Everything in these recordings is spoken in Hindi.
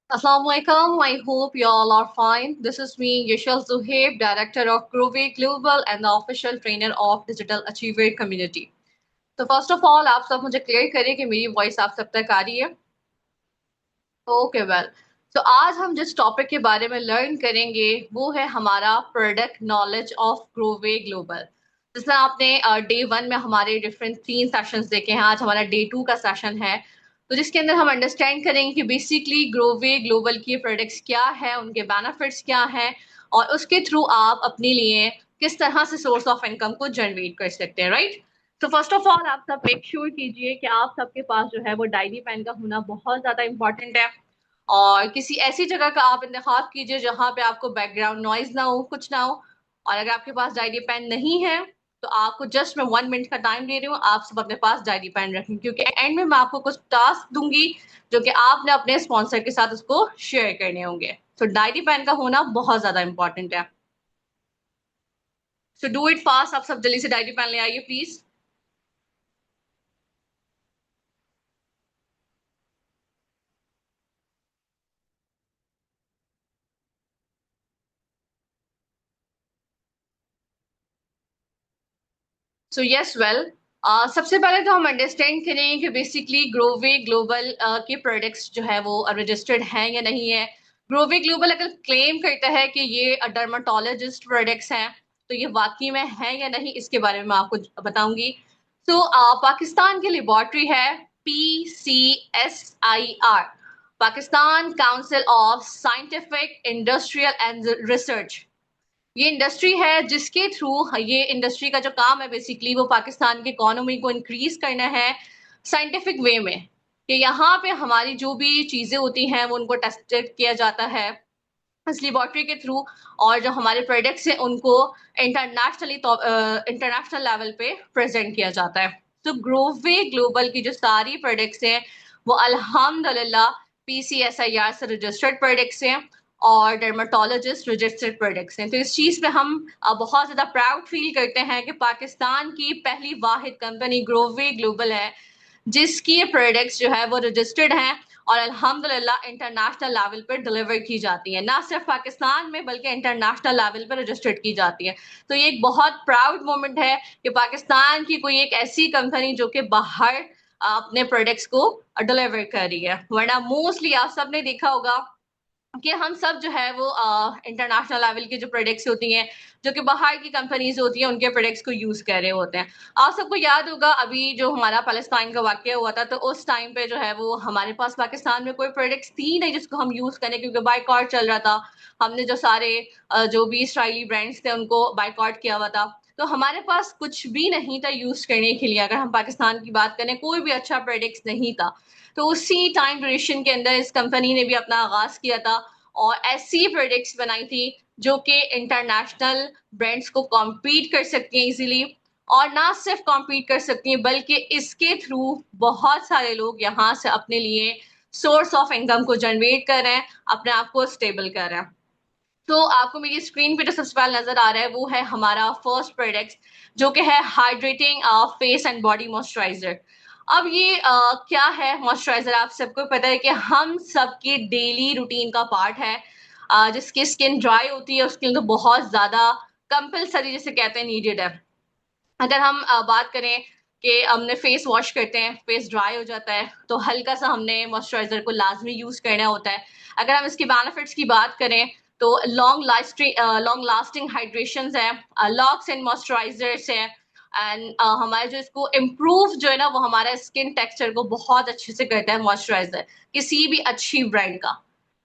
Assalamualaikum. I hope you all are fine. This is me, Yashal Zuhaib, Director of Growway Global and the official trainer of Digital Achiever Community. तो फर्स्ट ऑफ ऑल आप सब मुझे क्लियर करिए कि मेरी वॉइस आप सब तक आ रही है। Okay well. तो आज हम जिस टॉपिक के बारे में लर्न करेंगे वो है हमारा प्रोडक्ट नॉलेज ऑफ ग्रोवे ग्लोबल। जिसमें आपने डे वन में हमारे डिफरेंट 3 सेशंस देखे हैं, आज हमारा डे टू का सेशन है। तो जिसके अंदर हम अंडरस्टैंड करेंगे कि बेसिकली ग्रोवे ग्लोबल की प्रोडक्ट्स क्या है, उनके बेनिफिट्स क्या हैं और उसके थ्रू आप अपने लिए किस तरह से सोर्स ऑफ इनकम को जनरेट कर सकते हैं, राइट। तो फर्स्ट ऑफ ऑल आप सब मेक श्योर कीजिए कि आप सबके पास जो है वो डायरी पेन का होना बहुत ज्यादा इंपॉर्टेंट है। और किसी ऐसी जगह का आप इंतखाब कीजिए जहां पे आपको बैकग्राउंड नॉइज ना हो, कुछ ना हो। और अगर आपके पास डायरी पेन नहीं है तो आपको जस्ट मैं 1 मिनट का टाइम दे रही हूँ, आप सब अपने पास डायरी पेन रखें क्योंकि एंड में मैं आपको कुछ टास्क दूंगी जो कि आपने अपने स्पॉन्सर के साथ उसको शेयर करने होंगे। तो डायरी पेन का होना बहुत ज्यादा इंपॉर्टेंट है। सो डू इट फास्ट, आप सब जल्दी से डायरी पेन ले आइए प्लीज। सो यस वेल, सबसे पहले तो हम अंडरस्टैंड करें कि बेसिकली ग्रोवे ग्लोबल के प्रोडक्ट्स जो है वो रजिस्टर्ड हैं या नहीं है। ग्रोवे ग्लोबल अगर क्लेम करता है कि ये डर्माटोलॉजिस्ट प्रोडक्ट्स हैं तो ये वाकई में है या नहीं, इसके बारे में मैं आपको बताऊंगी। तो पाकिस्तान की लेबॉर्ट्री है PCSIR, Pakistan council of scientific industrial and research. ये इंडस्ट्री है जिसके थ्रू ये इंडस्ट्री का जो काम है बेसिकली वो पाकिस्तान की इकोनॉमी को इंक्रीज करना है साइंटिफिक वे में। कि यहाँ पे हमारी जो भी चीजें होती हैं वो उनको टेस्टेड किया जाता है इस लेबोरेटरी के थ्रू। और जो हमारे प्रोडक्ट्स हैं उनको इंटरनेशनली इंटरनेशनल लेवल पे प्रेजेंट किया जाता है। तो ग्रोवे ग्लोबल की जो सारी प्रोडक्ट्स हैं वो अल्हम्दुलिल्लाह PCSIR से रजिस्टर्ड प्रोडक्ट्स हैं और डर्माटोलॉजिस्ट रजिस्टर्ड प्रोडक्ट्स हैं। तो इस चीज पे हम बहुत ज्यादा प्राउड फील करते हैं कि पाकिस्तान की पहली वाहिद कंपनी ग्रोवे ग्लोबल है जिसकी प्रोडक्ट्स जो है वो रजिस्टर्ड हैं और अल्हम्दुलिल्लाह इंटरनेशनल लेवल पर डिलीवर की जाती है, ना सिर्फ पाकिस्तान में बल्कि इंटरनेशनल लेवल पर रजिस्टर्ड की जाती है। तो ये एक बहुत प्राउड मोमेंट है कि पाकिस्तान की कोई एक ऐसी कंपनी जो कि बाहर अपने प्रोडक्ट्स को डिलीवर कर रही है। वरना मोस्टली आप सबने देखा होगा कि हम सब जो है वो इंटरनेशनल लेवल की जो प्रोडक्ट्स होती हैं जो कि बाहर की कंपनीज होती हैं उनके प्रोडक्ट्स को यूज कर रहे होते हैं। आप सबको याद होगा अभी जो हमारा पैलेस्टाइन का वाकया हुआ था तो उस टाइम पे जो है वो हमारे पास पाकिस्तान में कोई प्रोडक्ट्स थी नहीं जिसको हम यूज करें क्योंकि बाइकआउट चल रहा था। हमने जो सारे जो भी इसराइली ब्रांड्स थे उनको बाइकआउट किया हुआ था। तो हमारे पास कुछ भी नहीं था यूज करने के लिए। अगर हम पाकिस्तान की बात करें कोई भी अच्छा प्रोडक्ट्स नहीं था। तो उसी टाइम ड्यूरेशन के अंदर इस कंपनी ने भी अपना आगाज किया था और ऐसी प्रोडक्ट्स बनाई थी जो कि इंटरनेशनल ब्रांड्स को कॉम्पीट कर सकती हैं इजीली। और ना सिर्फ कॉम्पीट कर सकती हैं बल्कि इसके थ्रू बहुत सारे लोग यहाँ से अपने लिए सोर्स ऑफ इनकम को जनरेट कर रहे हैं, अपने आप को स्टेबल कर रहे हैं। तो आपको मेरी स्क्रीन पे जो सबसे पहले नजर आ रहा है वो है हमारा फर्स्ट प्रोडक्ट जो कि है hydrating face and body moisturiser. अब ये क्या है मॉइस्चराइजर, आप सबको पता है कि हम सबकी डेली रूटीन का पार्ट है। जिसकी स्किन ड्राई होती है उसके लिए तो बहुत ज्यादा कंपलसरी जिसे कहते हैं नीडेड है। अगर हम बात करें कि हमने फेस वॉश करते हैं, फेस ड्राई हो जाता है तो हल्का सा हमने मॉइस्चराइजर को लाजमी यूज करना होता है। अगर हम इसके बेनिफिट्स की बात करें तो लॉन्ग लास्टिंग हाइड्रेशन है, लॉक्स एंड मॉइस्चराइजर्स है एंड हमारे जो इसको इम्प्रूव जो है ना वो हमारा स्किन टेक्सचर को बहुत अच्छे से करता है मॉइस्चराइजर किसी भी अच्छी ब्रांड का।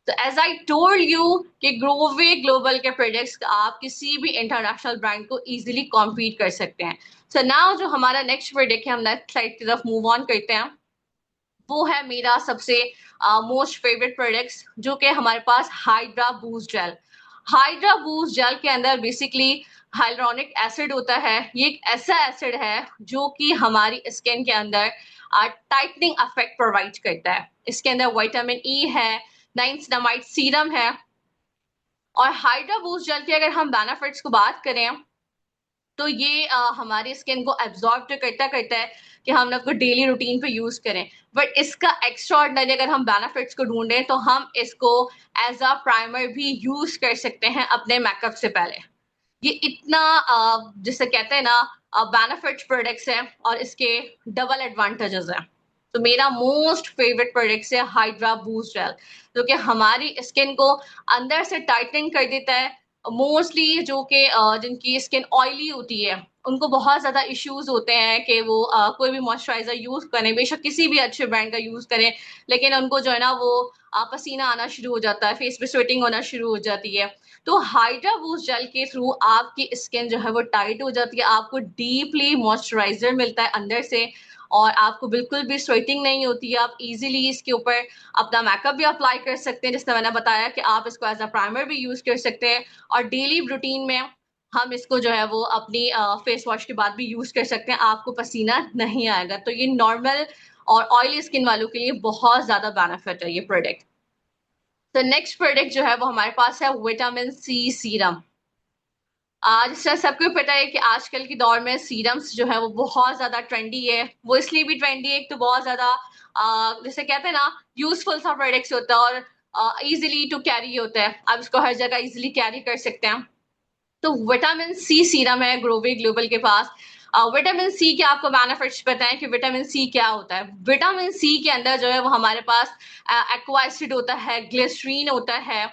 तो एज आई टोल्ड यू कि ग्रोवे ग्लोबल के प्रोडक्ट्स आप किसी भी इंटरनेशनल ब्रांड को इजीली कॉम्पीट कर सकते हैं। सो नाउ जो हमारा नेक्स्ट प्रोडक्ट है हम नेक्स्ट स्लाइड की तरफ मूव ऑन करते हैं। वो है मेरा सबसे मोस्ट फेवरेट प्रोडक्ट्स जो कि हमारे पास hydra boost gel. Hydra boost gel के अंदर बेसिकली हाइलुरोनिक एसिड होता है। ये एक ऐसा एसिड है जो कि हमारी स्किन के अंदर टाइटनिंग इफेक्ट प्रोवाइड करता है। इसके अंदर विटामिन ई है, नाइंसिनामाइड सीरम है। और हाइड्रा बूस्ट जेल के अगर हम बेनिफिट्स को बात करें तो ये हमारी स्किन को एब्जॉर्ब तो करता है कि हम लोग को डेली रूटीन पे यूज करें, बट इसका एक्स्ट्रा ऑर्डिनरी अगर हम बेनिफिट्स को ढूंढें तो हम इसको एज अ प्राइमर भी यूज कर सकते हैं अपने मेकअप से पहले। ये इतना जिसे कहते हैं ना बेनिफिट प्रोडक्ट्स है और इसके डबल एडवांटेजेस है। तो मेरा मोस्ट फेवरेट प्रोडक्ट्स है हाइड्रा बूस्ट जेल, जो कि हमारी स्किन को अंदर से टाइटन कर देता है। मोस्टली जो कि जिनकी स्किन ऑयली होती है उनको बहुत ज्यादा इश्यूज होते हैं कि वो कोई भी मॉइस्चराइजर यूज करें, बेशक किसी भी अच्छे ब्रांड का यूज करें, लेकिन उनको जो है ना वो पसीना आना शुरू हो जाता है, फेस पे स्वेटिंग होना शुरू हो जाती है। तो हाइड्रा बूस्ट जेल के थ्रू आपकी स्किन जो है वो टाइट हो जाती है, आपको डीपली मॉइस्चराइजर मिलता है अंदर से, और आपको बिल्कुल भी स्वेटिंग नहीं होती है। आप इजीली इसके ऊपर अपना मेकअप भी अप्लाई कर सकते हैं, जिससे मैंने बताया कि आप इसको एज अ प्राइमर भी यूज कर सकते हैं, और डेली रूटीन में हम इसको जो है वो अपनी फेस वॉश के बाद भी यूज कर सकते हैं, आपको पसीना नहीं आएगा। तो ये नॉर्मल और ऑयली स्किन वालों के लिए बहुत ज्यादा बेनिफिट है ये प्रोडक्ट। तो नेक्स्ट प्रोडक्ट जो है वो हमारे पास है विटामिन सी सीरम। आज जैसा सबको पता है कि आजकल के दौर में सीरम्स जो है वो बहुत ज्यादा ट्रेंडी है। वो इसलिए भी ट्रेंडी है, एक तो बहुत ज्यादा जैसे कहते हैं ना यूजफुल सा प्रोडक्ट्स होता है, और इजीली टू कैरी होता है, आप इसको हर जगह इजीली कैरी कर सकते हैं। तो विटामिन सी सीरम है ग्रोवे ग्लोबल के पास। विटामिन सी के आपको बेनिफिट्स बताएं कि विटामिन सी क्या होता है। विटामिन सी के अंदर जो है वो हमारे पास एक्वा एसिड होता है, ग्लिसरीन होता है।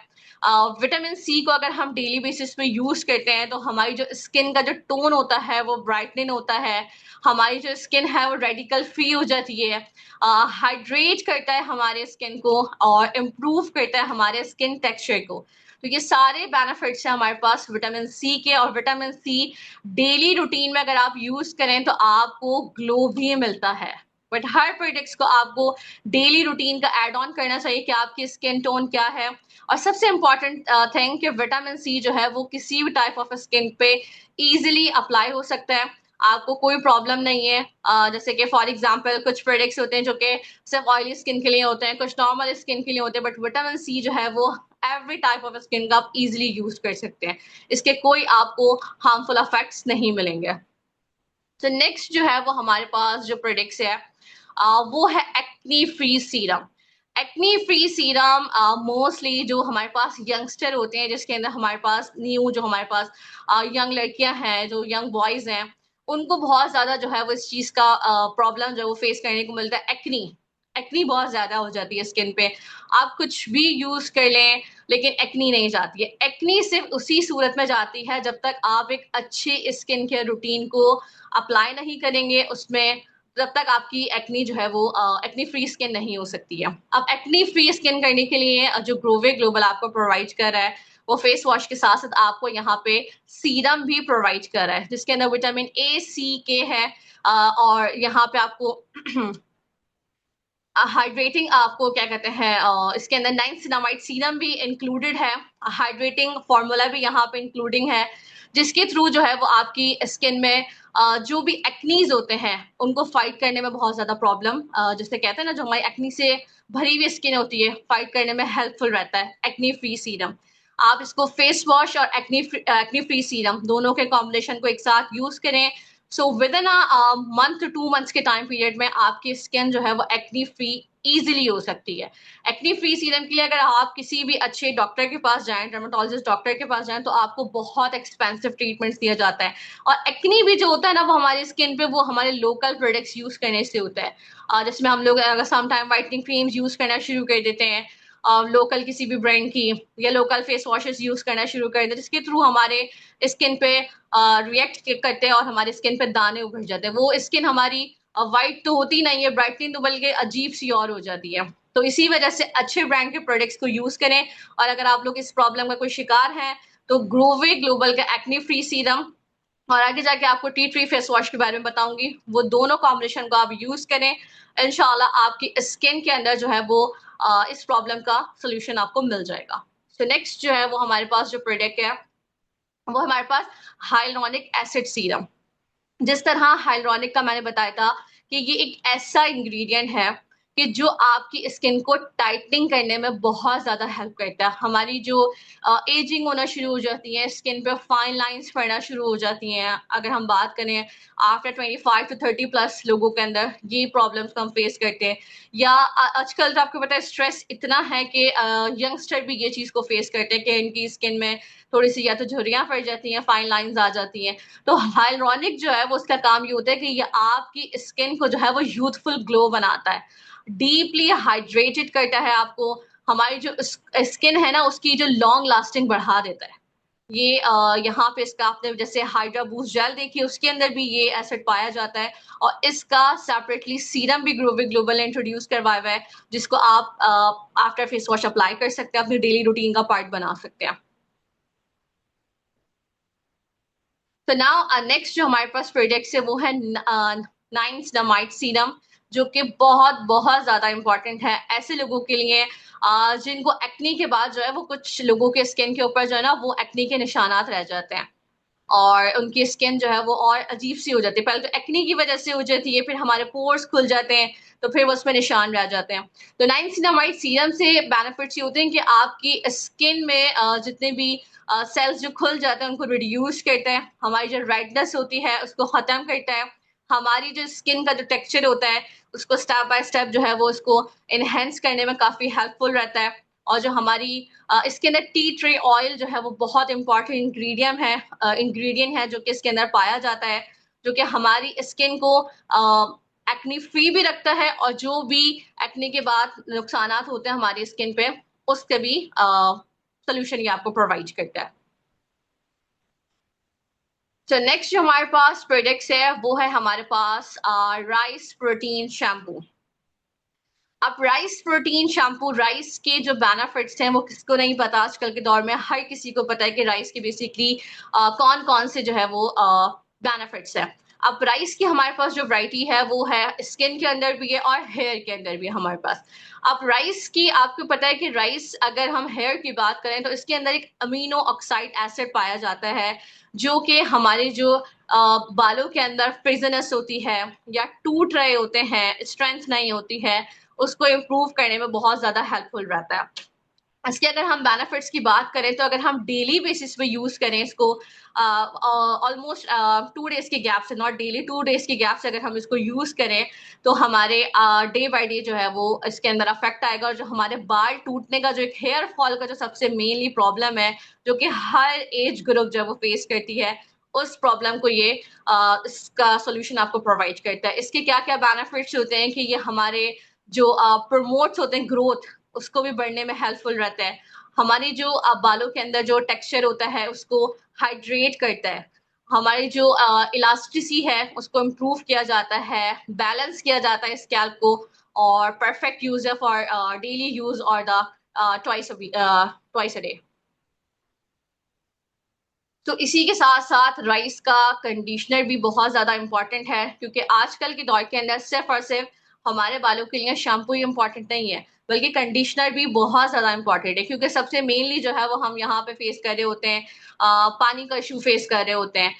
विटामिन सी को अगर हम डेली बेसिस पे यूज करते हैं तो हमारी जो स्किन का जो टोन होता है वो ब्राइटनिंग होता है, हमारी जो स्किन है वो रेडिकल फ्री हो जाती है, हाइड्रेट करता है हमारे स्किन को, और इम्प्रूव करता है हमारे स्किन टेक्सचर को। तो ये सारे बेनिफिट्स हैं हमारे पास विटामिन सी के, और विटामिन सी डेली रूटीन में अगर आप यूज करें तो आपको ग्लो भी मिलता है। बट हर प्रोडक्ट्स को आपको डेली रूटीन का एड ऑन करना चाहिए कि आपकी स्किन टोन क्या है। और सबसे इंपॉर्टेंट थिंग कि विटामिन सी जो है वो किसी भी टाइप ऑफ स्किन पे इजीली अप्लाई हो सकता है, आपको कोई प्रॉब्लम नहीं है। जैसे कि फॉर एग्जांपल कुछ प्रोडक्ट्स होते हैं जो कि सिर्फ ऑयली स्किन के लिए होते हैं, कुछ नॉर्मल स्किन के लिए होते हैं, बट विटामिन सी जो है वो एवरी टाइप ऑफ स्किन का आप इजीली यूज कर सकते हैं, इसके कोई आपको हार्मफुल इफेक्ट्स नहीं मिलेंगे। तो नेक्स्ट जो है वो हमारे पास जो प्रोडक्ट्स है वो है acne free serum. Acne free serum mostly जो हमारे पास यंगस्टर होते हैं, जिसके अंदर हमारे पास न्यू जो हमारे पास यंग लड़कियां हैं, जो यंग बॉयज हैं, उनको बहुत ज्यादा जो है वो इस चीज का प्रॉब्लम जो है वो फेस करने को मिलता है, एक्नी। एक्नी बहुत ज्यादा हो जाती है स्किन पे, आप कुछ भी यूज कर लें लेकिन एक्नी नहीं जाती है। एक्नी सिर्फ उसी सूरत में जाती है जब तक आप एक अच्छी स्किन केयर रूटीन को अप्लाई नहीं करेंगे उसमें, तब तक आपकी एक्नी जो है वो एक्नी फ्री स्किन नहीं हो सकती है। अब एक्नी फ्री स्किन करने के लिए जो ग्रोवे ग्लोबल आपको प्रोवाइड कर रहा है वो फेस वॉश के साथ साथ आपको यहाँ पे सीरम भी प्रोवाइड कर रहा है, जिसके अंदर विटामिन ए सी के है, और यहाँ पे आपको हाइड्रेटिंग आपको क्या कहते हैं इसके अंदर नाइसिनामाइड सीरम भी इंक्लूडेड है, हाइड्रेटिंग फॉर्मूला भी यहाँ पे इंक्लूडिंग है, जिसके थ्रू जो है वो आपकी स्किन में जो भी एक्नीज होते हैं उनको फाइट करने में बहुत ज्यादा प्रॉब्लम, जैसे कहते हैं ना जो हमारी एक्नी से भरी हुई स्किन होती है, फाइट करने में हेल्पफुल रहता है एक्नी फ्री सीरम। आप इसको फेस वॉश और एक्नी फ्री सीरम दोनों के कॉम्बिनेशन को एक साथ यूज करें, so within month to 2 months के टाइम पीरियड में आपकी स्किन जो है वो एक्नी फ्री इजीली हो सकती है। एक्नी फ्री सीरम के लिए अगर आप किसी भी अच्छे डॉक्टर के पास जाएं, डर्मेटोलॉजिस्ट डॉक्टर के पास जाएं, तो आपको बहुत एक्सपेंसिव ट्रीटमेंट्स दिया जाता है। और एक्नी भी जो होता है ना वो हमारी स्किन पे वो हमारे लोकल प्रोडक्ट्स यूज करने से होता है, जिसमें हम लोग अगर some time whitening creams use करना शुरू कर देते हैं लोकल किसी भी ब्रांड की, या लोकल फेस वॉशेस यूज करना शुरू कर देते हैं, जिसके थ्रू हमारे स्किन पे रिएक्ट करते हैं और हमारी स्किन पे दाने उभर जाते हैं, वो स्किन हमारी व्हाइट तो होती नहीं है, ब्राइटनिंग तो बल्कि अजीब सी और हो जाती है। तो इसी वजह से अच्छे ब्रांड के प्रोडक्ट्स को यूज करें। और अगर आप लोग इस प्रॉब्लम का कोई शिकार हैं तो ग्रोवे ग्लोबल का एक्नी फ्री सीरम, और आगे जाके आपको टी ट्री फेस वॉश के बारे में बताऊंगी, वो दोनों कॉम्बिनेशन को आप यूज करें, इंशाल्लाह आपकी स्किन के अंदर जो है वो इस प्रॉब्लम का सोल्यूशन आपको मिल जाएगा। तो नेक्स्ट जो है वो हमारे पास जो प्रोडक्ट है वो हमारे पास हाइलुरोनिक एसिड सीरम। जिस तरह हाइलुरोनिक का मैंने बताया था कि ये एक ऐसा इंग्रेडिएंट है कि जो आपकी स्किन को टाइटनिंग करने में बहुत ज़्यादा हेल्प करता है। हमारी जो एजिंग होना शुरू हो जाती है, स्किन पे फाइन लाइन्स पड़ना शुरू हो जाती हैं। अगर हम बात करें आफ्टर 25 टू 30 प्लस लोगों के अंदर ये प्रॉब्लम्स को हम फेस करते हैं। या आजकल तो आपको पता है स्ट्रेस इतना है कि यंगस्टर भी ये चीज़ को फेस करते हैं कि इनकी स्किन में थोड़ी-सी या तो झुर्रियाँ पड़ जाती हैं, फाइन लाइन्स आ जाती हैं। तो हाइलुरोनिक जो है वो उसका काम ये होता है कि ये आपकी स्किन को जो है वो यूथफुल ग्लो बनाता है। डीपली हाइड्रेटेड करता है आपको, हमारी जो स्किन है ना उसकी जो लॉन्ग लास्टिंग बढ़ा देता है। ये यहाँ पे इसका आपने जैसे हाइड्रा बूस्ट जेल देखी उसके अंदर भी ये एसिड पाया जाता है और इसका सेपरेटली सीरम भी ग्लोबल ने इंट्रोड्यूस करवाया हुआ है जिसको आप आफ्टर फेस वॉश अप्लाई कर सकते हैं, अपनी डेली रूटीन का पार्ट बना सकते हैं। तो नाउ नेक्स्ट जो हमारे पास प्रोडक्ट्स है वो है नाइंसडामाइड सीरम, जो कि बहुत बहुत ज्यादा इंपॉर्टेंट है ऐसे लोगों के लिए जिनको एक्नी के बाद जो है वो कुछ लोगों के स्किन के ऊपर जो है ना वो एक्नी के निशानात रह जाते हैं और उनकी स्किन जो है वो और अजीब सी हो जाती है। पहले तो एक्नी की वजह से हो जाती है, फिर हमारे पोर्स खुल जाते हैं, तो फिर वो उसमें निशान रह जाते हैं। तो नाइंसिनामाइड सीरम से बेनिफिट्स ये होते हैं कि आपकी स्किन में जितने भी सेल्स जो खुल जाते हैं उनको रिड्यूस करता है, हमारी जो रेडनेस होती है उसको खत्म करता है, हमारी जो स्किन का जो टेक्सचर होता है उसको स्टेप बाय स्टेप जो है वो उसको एनहेंस करने में काफी हेल्पफुल रहता है। और जो हमारी इसके अंदर टी ट्री ऑयल जो है वो बहुत इंपॉर्टेंट इंग्रेडिएंट है जो कि इसके अंदर पाया जाता है, जो कि हमारी स्किन को एक्ने फ्री भी रखता है और जो भी एक्ने के बाद नुकसानात होते हैं हमारी स्किन पे उसके भी सोल्यूशन ये आपको प्रोवाइड करता है। तो नेक्स्ट जो हमारे पास प्रोडक्ट्स है वो है हमारे पास राइस प्रोटीन शैम्पू। अब राइस प्रोटीन शैम्पू, राइस के जो बेनिफिट्स हैं वो किसको नहीं पता, आजकल के दौर में हर किसी को पता है कि राइस के बेसिकली कौन कौन से जो है वो बेनिफिट्स है। अब राइस की हमारे पास जो वैरायटी है वो है स्किन के अंदर भी है और हेयर के अंदर भी है हमारे पास। अब राइस की आपको पता है कि राइस अगर हम हेयर की बात करें तो इसके अंदर एक अमीनो ऑक्साइड एसिड पाया जाता है जो कि हमारे जो बालों के अंदर फ्रिजनेस होती है या टूट रहे होते हैं, स्ट्रेंथ नहीं होती है, उसको इम्प्रूव करने में बहुत ज़्यादा हेल्पफुल रहता है। इसके अगर हम बेनिफिट्स की बात करें तो अगर हम डेली बेसिस पे यूज़ करें इसको ऑलमोस्ट 2 डेज़ के गैप से, नॉट डेली, 2 डेज़ के गैप से अगर हम इसको यूज़ करें तो हमारे डे बाय डे जो है वो इसके अंदर अफेक्ट आएगा और जो हमारे बाल टूटने का जो एक हेयर फॉल का जो सबसे मेनली प्रॉब्लम है जो कि हर एज ग्रुप जो है वो फेस करती है, उस प्रॉब्लम को ये इसका सॉल्यूशन आपको प्रोवाइड करता है। इसके क्या-क्या बेनिफिट्स होते हैं कि ये हमारे जो प्रमोट्स होते हैं ग्रोथ, उसको भी बढ़ने में हेल्पफुल रहता है। हमारी जो बालों के अंदर जो टेक्सचर होता है उसको हाइड्रेट करता है। हमारी जो इलास्टिसिटी है उसको इम्प्रूव किया जाता है, बैलेंस किया जाता है स्कैल्प को और परफेक्ट यूज़ है फॉर डेली यूज़ और द ट्वाइस अ डे। तो इसी के साथ-साथ राइस का कंडीशनर भी बहुत ज़्यादा इम्पोर्टेंट है क्योंकि आजकल के दौर के अंदर सिर्फ़ और सिर्फ़ हमारे बालों के लिए शैम्पू ही इम्पोर्टेंट नहीं है, बल्कि कंडीशनर भी बहुत ज़्यादा इम्पोर्टेंट है क्योंकि सबसे मेनली जो है वो हम यहाँ पे फेस कर रहे होते हैं पानी का इश्यू फेस कर रहे होते हैं।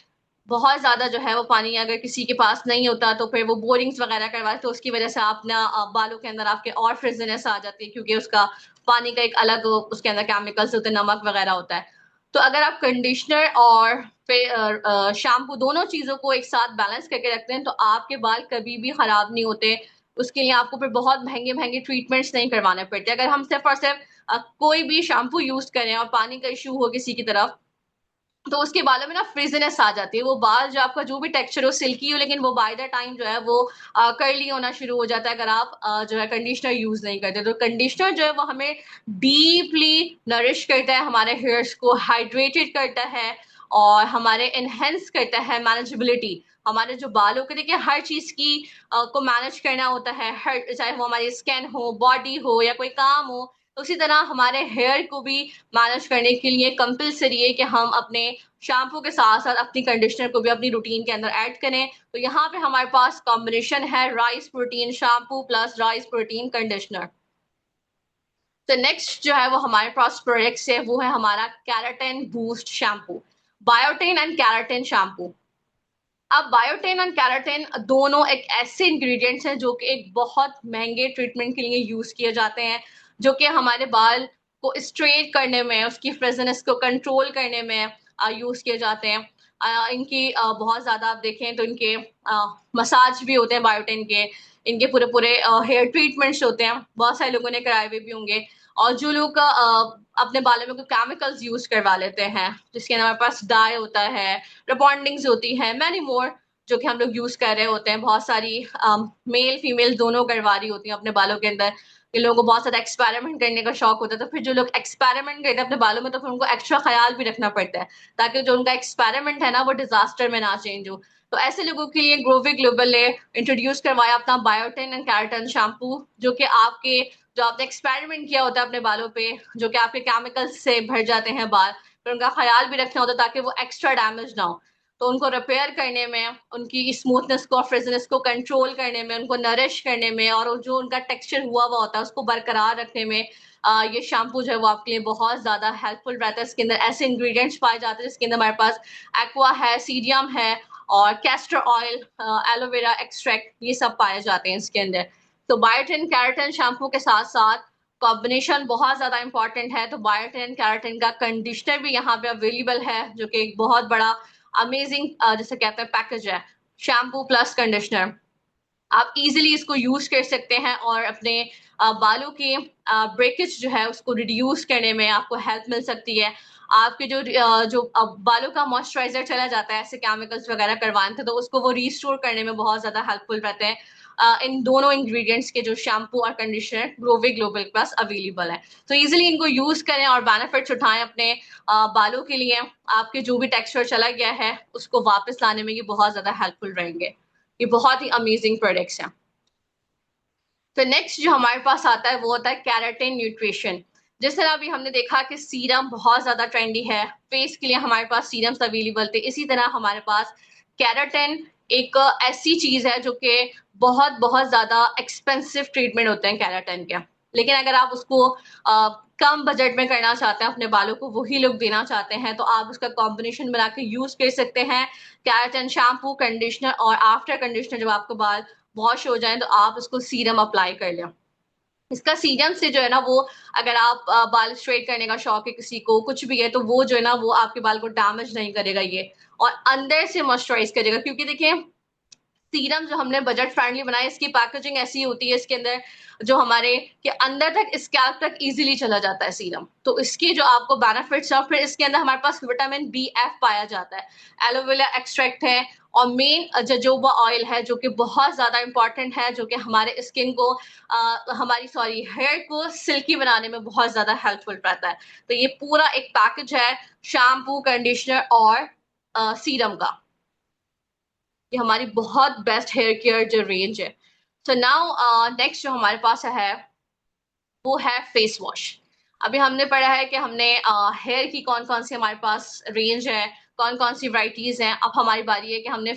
बहुत ज़्यादा जो है वो पानी अगर किसी के पास नहीं होता तो फिर वो बोरिंग्स वगैरह करवाए तो उसकी वज़ह से अपना बालों के अंदर आपके और फ्रिज़ीनेस आ जाती है क्योंकि उसका पानी का एक अलग उसके अंदर केमिकल्स होते हैं, नमक वगैरह होता है। तो अगर आप कंडीशनर और फिर शैम्पू दोनों चीज़ों को एक साथ बैलेंस करके रखते हैं तो आपके बाल कभी भी खराब नहीं होते। उसके लिए आपको फिर बहुत महँगे-महँगे ट्रीटमेंट्स नहीं करवाने पड़ते। अगर हम सिर्फ़ और सिर्फ़ कोई भी शैम्पू यूज़ करें और पानी का इश्यू हो किसी की तरफ, तो उसके बालों में ना फ्रिज़ीनेस आ जाती है। वो बाल जो आपका जो भी टेक्सचर हो सिल्की हो लेकिन वो बाय द टाइम जो है वो कर्ली होना शुरू हो जाता है अगर आप जो है कंडीशनर यूज़ नहीं करते। तो कंडीशनर जो है वो हमें डीपली नरिश करता है, हमारे हेयर्स को हाइड्रेटेड करता है और हमारे एनहांस करता है मैनेजेबिलिटी। हमारे जो बालों को देखिए हर चीज़ की को मैनेज करना होता है, हर चाहे वो हमारी स्किन हो, बॉडी हो या कोई काम हो, तो उसी तरह हमारे हेयर को भी मैनेज करने के लिए कंपल्सरी है कि हम अपने शैम्पू के साथ-साथ अपनी कंडीशनर को भी अपनी रूटीन के अंदर ऐड करें। तो यहाँ पे हमारे पास कॉम्बिनेशन है rice protein shampoo plus rice protein conditioner. तो नेक्स्ट जो है वो हमारे पास प्रोडक्ट्स है वो है हमारा keratin boost shampoo, biotin and keratin shampoo. अब बायोटिन और केराटिन दोनों एक ऐसे इंग्रेडिएंट्स हैं जो कि एक बहुत महंगे ट्रीटमेंट के लिए यूज किए जाते हैं, जो कि हमारे बाल को स्ट्रेट करने में, उसकी फ्रिजीनेस को कंट्रोल करने में यूज किए जाते हैं। इनकी बहुत ज्यादा आप देखें तो इनके मसाज भी होते हैं बायोटिन के, इनके पूरे पूरे हेयर ट्रीटमेंट्स होते हैं, बहुत सारे लोगों ने कराए हुए भी होंगे। और जो लोग अपने बालों में कोई केमिकल्स यूज करवा लेते हैं, जिसके हमारे पास डाई होता है, रिबॉन्डिंग्स होती है, मैनी मोर, जो कि हम लोग यूज कर रहे होते हैं, बहुत सारी मेल फीमेल दोनों करवा रही होती हैं अपने बालों के अंदर। इन लोगों को बहुत ज्यादा एक्सपेरिमेंट करने का शौक होता है, तो फिर जो लोग एक्सपेरिमेंट करते हैं अपने बालों में, तो फिर उनको एक्स्ट्रा ख्याल भी रखना पड़ता है, ताकि जो उनका एक्सपेरिमेंट है ना वो डिजास्टर में ना चेंज हो। तो ऐसे लोगों के लिए ग्रोवी ग्लोबल ने इंट्रोड्यूस करवाया अपना बायोटिन एंड केराटिन शैम्पू, जो कि आपके जो आपने एक्सपेरिमेंट किया होता है अपने बालों पे, जो कि आपके केमिकल्स से भर जाते हैं बाल, फिर उनका ख्याल भी रखना होता है ताकि वो एक्स्ट्रा डैमेज ना हो। तो उनको रिपेयर करने में, उनकी स्मूथनेस को, फ्रिजनेस को कंट्रोल करने में, उनको नरिश करने में, और जो उनका टेक्सचर हुआ हुआ होता है उसको बरकरार रखने में ये शैम्पू जो है वो आपके लिए बहुत ज्यादा हेल्पफुल रहता है। इसके अंदर ऐसे इंग्रेडिएंट्स पाए जाते हैं जिसके अंदर हमारे पास एक्वा है, सीडियम है, और कैस्टर ऑयल, एलोवेरा एक्सट्रैक्ट, ये सब पाए जाते हैं इसके अंदर। तो बायोटिन केराटिन शैम्पू के साथ साथ कॉम्बिनेशन बहुत ज्यादा इंपॉर्टेंट है। तो बायोटिन केराटिन का कंडीशनर भी यहाँ पे अवेलेबल है, जो कि एक बहुत बड़ा अमेजिंग जिसे कहते हैं पैकेज है, शैम्पू प्लस कंडीशनर। आप इजीली इसको यूज कर सकते हैं और अपने बालों के ब्रेकेज जो है उसको रिड्यूस करने में आपको हेल्प मिल सकती है। आपके जो बालों का मॉइस्चराइजर चला जाता है ऐसे केमिकल्स वगैरह करवाने थे, तो उसको वो रिस्टोर करने में बहुत ज्यादा हेल्पफुल रहते हैं। इन दोनों इंग्रेडिएंट्स के जो शैम्पू और कंडीशनर ग्रोवे ग्लोबल के पास अवेलेबल है। तो इजीली इनको यूज करें और बेनिफिट्स उठाएं अपने बालों के लिए। आपके जो भी टेक्सचर चला गया है उसको वापस लाने में ये बहुत ज्यादा हेल्पफुल रहेंगे। ये बहुत ही अमेजिंग प्रोडक्ट्स हैं। तो नेक्स्ट जो हमारे पास आता है वो होता है केराटिन न्यूट्रिशन। जिस तरह अभी हमने देखा कि सीरम बहुत ज्यादा ट्रेंडी है, फेस के लिए हमारे पास सीरम्स अवेलेबल थे, इसी तरह हमारे पास केराटिन एक ऐसी चीज है जो कि बहुत बहुत ज्यादा एक्सपेंसिव ट्रीटमेंट होते हैं केराटिन के। लेकिन अगर आप उसको कम बजट में करना चाहते हैं, अपने बालों को वही लुक देना चाहते हैं, तो आप उसका कॉम्बिनेशन बना के यूज कर सकते हैं। केराटिन शैम्पू, कंडीशनर, और आफ्टर कंडीशनर जब आपको बाल वॉश हो जाए तो आप उसको सीरम अप्लाई कर लें। इसका सीरम से जो है ना वो, अगर आप बाल स्ट्रेट करने का शौक है किसी को, कुछ भी है, तो वो जो है ना वो आपके बाल को डैमेज नहीं करेगा ये, और अंदर से मॉइस्चराइज करेगा। क्योंकि देखिए सीरम जो हमने बजट फ्रेंडली बनाया, इसकी पैकेजिंग ऐसी होती है, इसके अंदर जो हमारे के अंदर तक, स्कैल्प तक इजीली चला जाता है सीरम। तो इसकी जो आपको बेनिफिट्स है, फिर इसके अंदर हमारे पास विटामिन BF पाया जाता है, एलोवेरा एक्सट्रैक्ट है, और मेन जजोबा ऑयल है, जो कि बहुत ज्यादा इंपॉर्टेंट है, जो कि हमारे स्किन को हमारी सॉरी हेयर को सिल्की बनाने में बहुत ज्यादा हेल्पफुल रहता है। तो ये पूरा एक पैकेज है शैम्पू, कंडीशनर और सीरम का। ये हमारी बहुत बेस्ट हेयर केयर जो रेंज है। सो नाउ नेक्स्ट जो हमारे पास है वो है फेस वॉश। अभी हमने पढ़ा है कि हमने हेयर की कौन कौन सी हमारे पास रेंज है, कौन कौन सी वैरायटीज हैं। अब हमारी बारी है कि हमने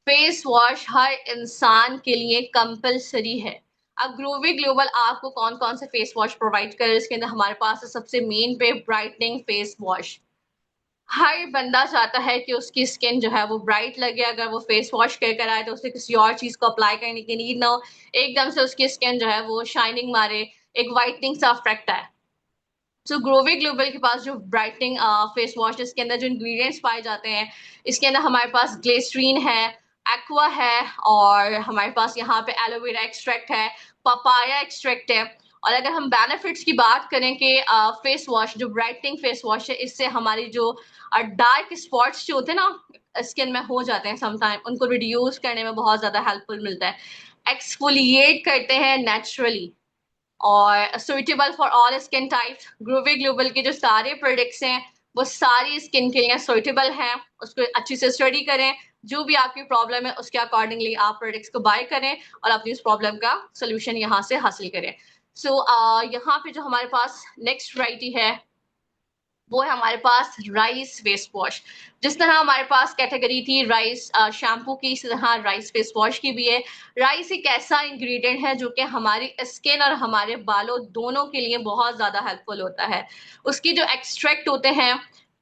फेस वॉश हर इंसान के लिए कंपलसरी है। अब ग्रोवी ग्लोबल आपको कौन कौन से फेस वॉश प्रोवाइड करे, इसके अंदर हमारे पास है सबसे मेन पे ब्राइटनिंग फेस वॉश। हर बंदा चाहता है कि उसकी स्किन जो है वो ब्राइट लगे, अगर वो फेस वॉश कर कर आए तो उसे किसी और चीज को अप्लाई करने की नीड ना हो, एकदम से उसकी स्किन जो है वो शाइनिंग मारे, एक वाइटनिंग सा इफेक्ट आए। सो ग्रोवे ग्लोबल के पास जो ब्राइटनिंग फेस वॉश, इसके अंदर जो इंग्रेडिएंट्स पाए जाते हैं, इसके अंदर हमारे पास ग्लिसरीन है, एक्वा है, और हमारे पास यहाँ पे एलोवेरा एक्सट्रैक्ट है, पपाया एक्सट्रैक्ट है। और अगर हम बेनिफिट्स की बात करें कि फेस वॉश, जो ब्राइटनिंग फेस वॉश है, इससे हमारी जो डार्क स्पॉट्स जो होते हैं ना स्किन में हो जाते हैं समटाइम, उनको रिड्यूस करने में बहुत ज्यादा हेल्पफुल मिलता है। एक्सफोलिएट करते हैं नेचुरली, और suitable for all skin types. ग्रोवे ग्लोबल के जो सारे प्रोडक्ट्स हैं वो सारी स्किन के लिए सुइटेबल हैं। उसको अच्छी से स्टडी करें, जो भी आपकी प्रॉब्लम है उसके अकॉर्डिंगली आप प्रोडक्ट्स को बाय करें और अपनी उस प्रॉब्लम का सोल्यूशन यहाँ से हासिल करें। सो यहाँ पे जो हमारे पास नेक्स्ट वैरायटी है वो है हमारे पास राइस फेस वॉश। जिस तरह हमारे पास कैटेगरी थी राइस शैम्पू की, इसी तरह राइस फेस वॉश की भी है। राइस एक ऐसा इंग्रेडिएंट है जो कि हमारी स्किन और हमारे बालों दोनों के लिए बहुत ज्यादा हेल्पफुल होता है। उसकी जो एक्सट्रैक्ट होते हैं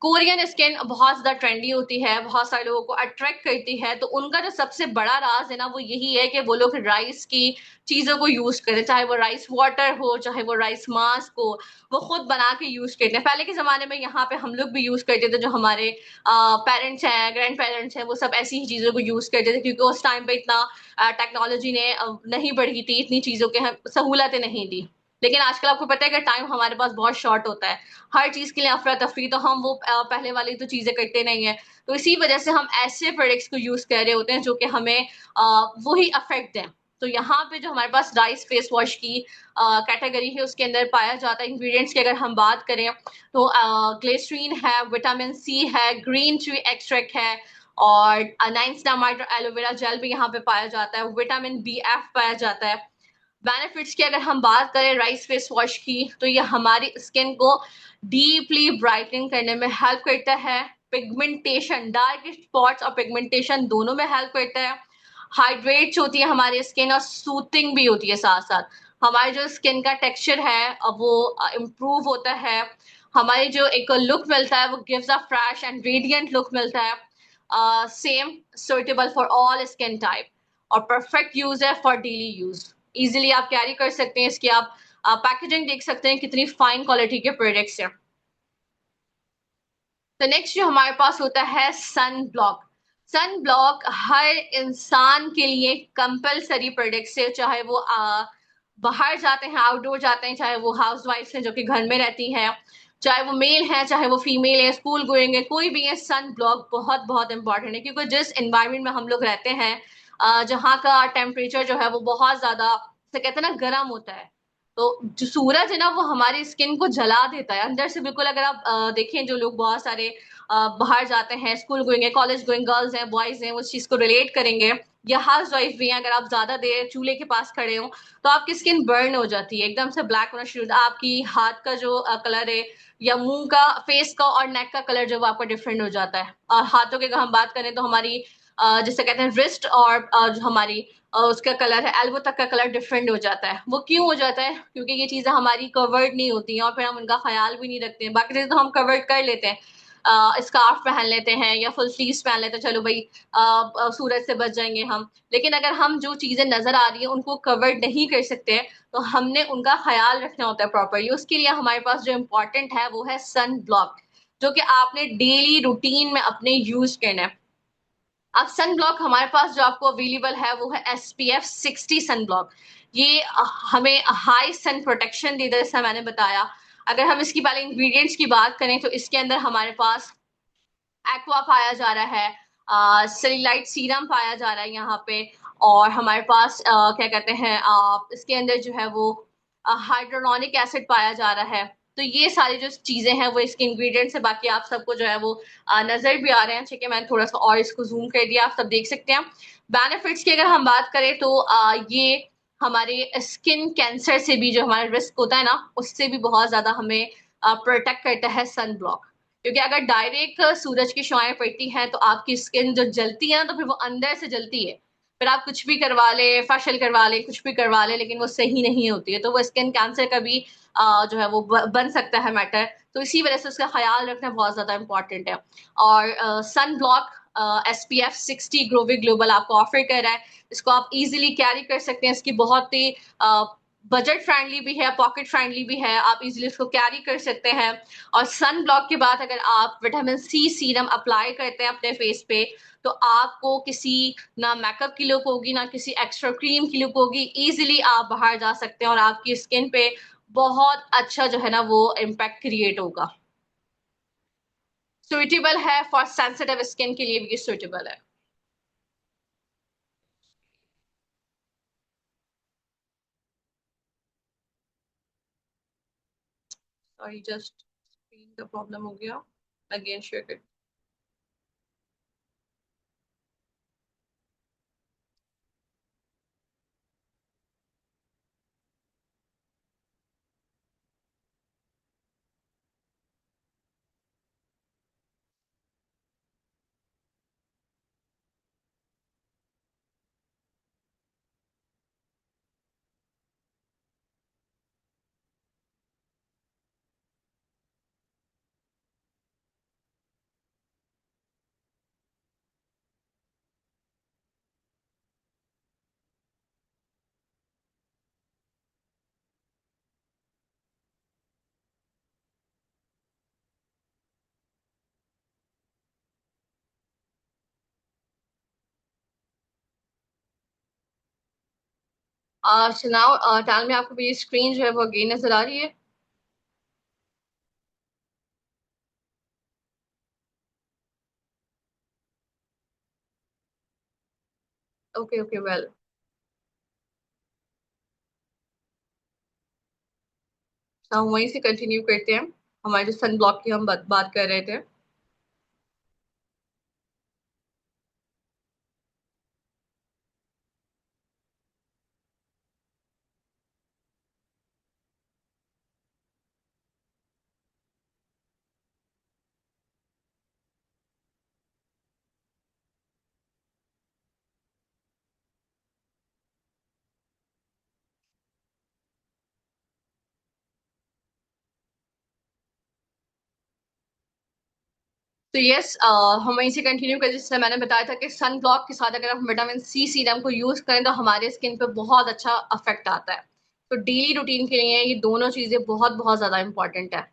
कोरियन स्किन बहुत ज़्यादा ट्रेंडी होती है, बहुत सारे लोगों को अट्रैक्ट करती है, तो उनका जो सबसे बड़ा राज़ है ना, वो यही है कि वो लोग राइस की चीज़ों को यूज़ करें, चाहे वो राइस वाटर हो, चाहे वो राइस मास्क हो, वो खुद बना के यूज़ करते हैं। पहले के ज़माने में यहाँ पे हम लोग भी यूज़ करते थे, जो हमारे पेरेंट्स हैं, ग्रैंड पेरेंट्स हैं, वो सब ऐसी ही चीज़ों को यूज़ करते थे क्योंकि उस टाइम पे इतना टेक्नोलॉजी ने नहीं बढ़ी थी, इतनी चीज़ों के ह सहूलतें नहीं दी। लेकिन आजकल आपको पता है कि टाइम हमारे पास बहुत शॉर्ट होता है। हर चीज़ के लिए अफ़रा-तफ़री, तो हम वो पहले वाली तो चीज़ें करते नहीं हैं। तो इसी वज़ह से हम ऐसे प्रोडक्ट्स को यूज़ कर रहे होते हैं जो कि हमें वही इफ़ेक्ट दें। तो यहाँ पे जो हमारे पास राइस फेस वॉश की कैटेगरी है, उसके अंदर पाया जाता है इंग्रीडिएंट्स की अगर हम बात करें तो ग्लिसरीन है, विटामिन सी है, ग्रीन टी एक्सट्रैक्ट है और नाइसिनामाइड और एलोवेरा जेल भी यहाँ पे पाया जाता है, विटामिन बी-एफ पाया जाता है। बेनिफिट्स की अगर हम बात करें राइस फेस वॉश की, तो ये हमारी स्किन को डीपली ब्राइटनिंग करने में हेल्प करता है, पिगमेंटेशन, डार्क स्पॉट्स और पिगमेंटेशन दोनों में हेल्प करता है, हाइड्रेट्स होती है हमारी स्किन और सूथिंग भी होती है साथ साथ। हमारी जो स्किन का टेक्सचर है वो इम्प्रूव होता है, हमारी जो एक लुक मिलता है वो gives a fresh and radiant look मिलता है। Same suitable for all skin type और परफेक्ट यूज है फॉर डेली यूज। इजीली आप कैरी कर सकते हैं, इसकी आप पैकेजिंग देख सकते हैं कितनी फाइन क्वालिटी के प्रोडक्ट्स हैं। तो नेक्स्ट जो हमारे पास होता है सन ब्लॉक। सन ब्लॉक हर इंसान के लिए कंपलसरी प्रोडक्ट्स है, चाहे वो बाहर जाते हैं, आउटडोर जाते हैं, चाहे वो हाउस वाइफ हैं जो कि घर में रहती हैं, चाहे वो मेल है, चाहे वो फीमेल है, स्कूल गोइंग है, कोई भी है, सन ब्लॉक बहुत बहुत इंपॉर्टेंट है क्योंकि जिस एनवायरनमेंट में हम लोग रहते हैं, जहाँ का टेम्परेचर जो है वो बहुत ज्यादा, से कहते हैं ना, गर्म होता है। तो जो सूरज है ना, वो हमारी स्किन को जला देता है अंदर से बिल्कुल। अगर आप देखें, जो लोग बहुत सारे बाहर जाते हैं, स्कूल गोइंग है, कॉलेज गोइंग गर्ल्स हैं, बॉयज हैं, उस चीज को रिलेट करेंगे, या हाउस वाइफ भी हैं, अगर आप ज्यादा देर चूल्हे के पास खड़े हो तो आपकी स्किन बर्न हो जाती है, एकदम से ब्लैक होना शुरू, आपकी हाथ का जो कलर है या मुंह का, फेस का और नेक का कलर जो वो आपका डिफरेंट हो जाता है। और हाथों की अगर हम बात करें तो हमारी जिसे कहते हैं रिस्ट और जो हमारी उसका कलर है, एल्बो तक का कलर डिफरेंट हो जाता है। वो क्यों हो जाता है? क्योंकि ये चीजें हमारी कवर्ड नहीं होती हैं और फिर हम उनका ख्याल भी नहीं रखते हैं। बाकी चीजें तो हम कवर्ड कर लेते हैं, स्कार्फ पहन लेते हैं या फुल स्लीव्स पहन लेते हैं, चलो भाई सूरज से बच जाएंगे हम। लेकिन अगर हम जो चीजें नजर आ रही है उनको कवर्ड नहीं कर सकते, तो हमने उनका ख्याल रखना होता है प्रॉपरली। उसके लिए हमारे पास जो इम्पोर्टेंट है वो है सन ब्लॉक, जो कि आपने डेली रूटीन में अपने यूज करना है। अब सन ब्लॉक हमारे पास जो आपको अवेलेबल है वो है SPF 60 सन ब्लॉक। ये हमें हाई सन प्रोटेक्शन देता है, जैसा मैंने बताया। अगर हम इसकी पहले इंग्रेडिएंट्स की बात करें तो इसके अंदर हमारे पास एक्वा पाया जा रहा है, सेल्यूलाइट सीरम पाया जा रहा है यहाँ पे, और हमारे पास क्या कहते हैं, इसके अंदर जो है वो हाइड्रोलॉनिक एसिड पाया जा रहा है। तो ये सारी जो चीजें हैं वो इसके इंग्रेडिएंट्स है। बाकी आप सबको जो है वो नजर भी आ रहे हैं, ठीक है, मैंने थोड़ा सा और इसको जूम कर दिया, आप सब देख सकते हैं। बेनिफिट्स की अगर हम बात करें तो ये हमारे स्किन कैंसर से भी जो हमारा रिस्क होता है ना, उससे भी बहुत ज्यादा हमें प्रोटेक्ट करता है सन ब्लॉक। क्योंकि अगर डायरेक्ट सूरज की छाएं पड़ती हैं तो आपकी स्किन जो जलती है ना, तो फिर वो अंदर से जलती है। फिर आप कुछ भी करवा ले, फेशियल करवा ले, कुछ भी करवा ले, लेकिन वो सही नहीं होती है, तो वो स्किन कैंसर का भी जो है वो बन सकता है मैटर। तो इसी वजह से उसका ख्याल रखना बहुत ज्यादा इंपॉर्टेंट है। और sun block SPF 60 glowy global आपको ऑफर कर रहा है। इसको आप इजीली कैरी कर सकते हैं, इसकी बहुत ही बजट फ्रेंडली भी है, पॉकेट फ्रेंडली भी है, आप इजीली इसको कैरी कर सकते हैं। और सन ब्लॉक के बाद अगर आप विटामिन सी सीरम अप्लाई करते हैं अपने फेस पे, तो आपको किसी ना मेकअप की लुक होगी, ना किसी एक्स्ट्रा क्रीम की लुक होगी, इजीली आप बाहर जा सकते हैं और आपकी स्किन पे बहुत अच्छा जो है ना वो इम्पैक्ट क्रिएट होगा। सुइटेबल है फॉर सेंसिटिव स्किन के लिए भी सुइटेबल है। सॉरी, जस्ट स्क्रीन का प्रॉब्लम हो गया, अगेन शेयर। सुनाओ, टाल में आपको मेरी स्क्रीन जो है वो अगेन नजर आ रही है? Okay okay well. हम वहीं से कंटिन्यू करते हैं, हमारे जो सन ब्लॉक की हम बात कर रहे थे। तो यस, हम वहीं से कंटिन्यू करें। जैसे मैंने बताया था कि सन ब्लॉक के साथ अगर हम विटामिन सी सीरम को यूज करें तो हमारे स्किन पे बहुत अच्छा अफेक्ट आता है। तो डेली रूटीन के लिए ये दोनों चीजें बहुत बहुत ज्यादा इंपॉर्टेंट है।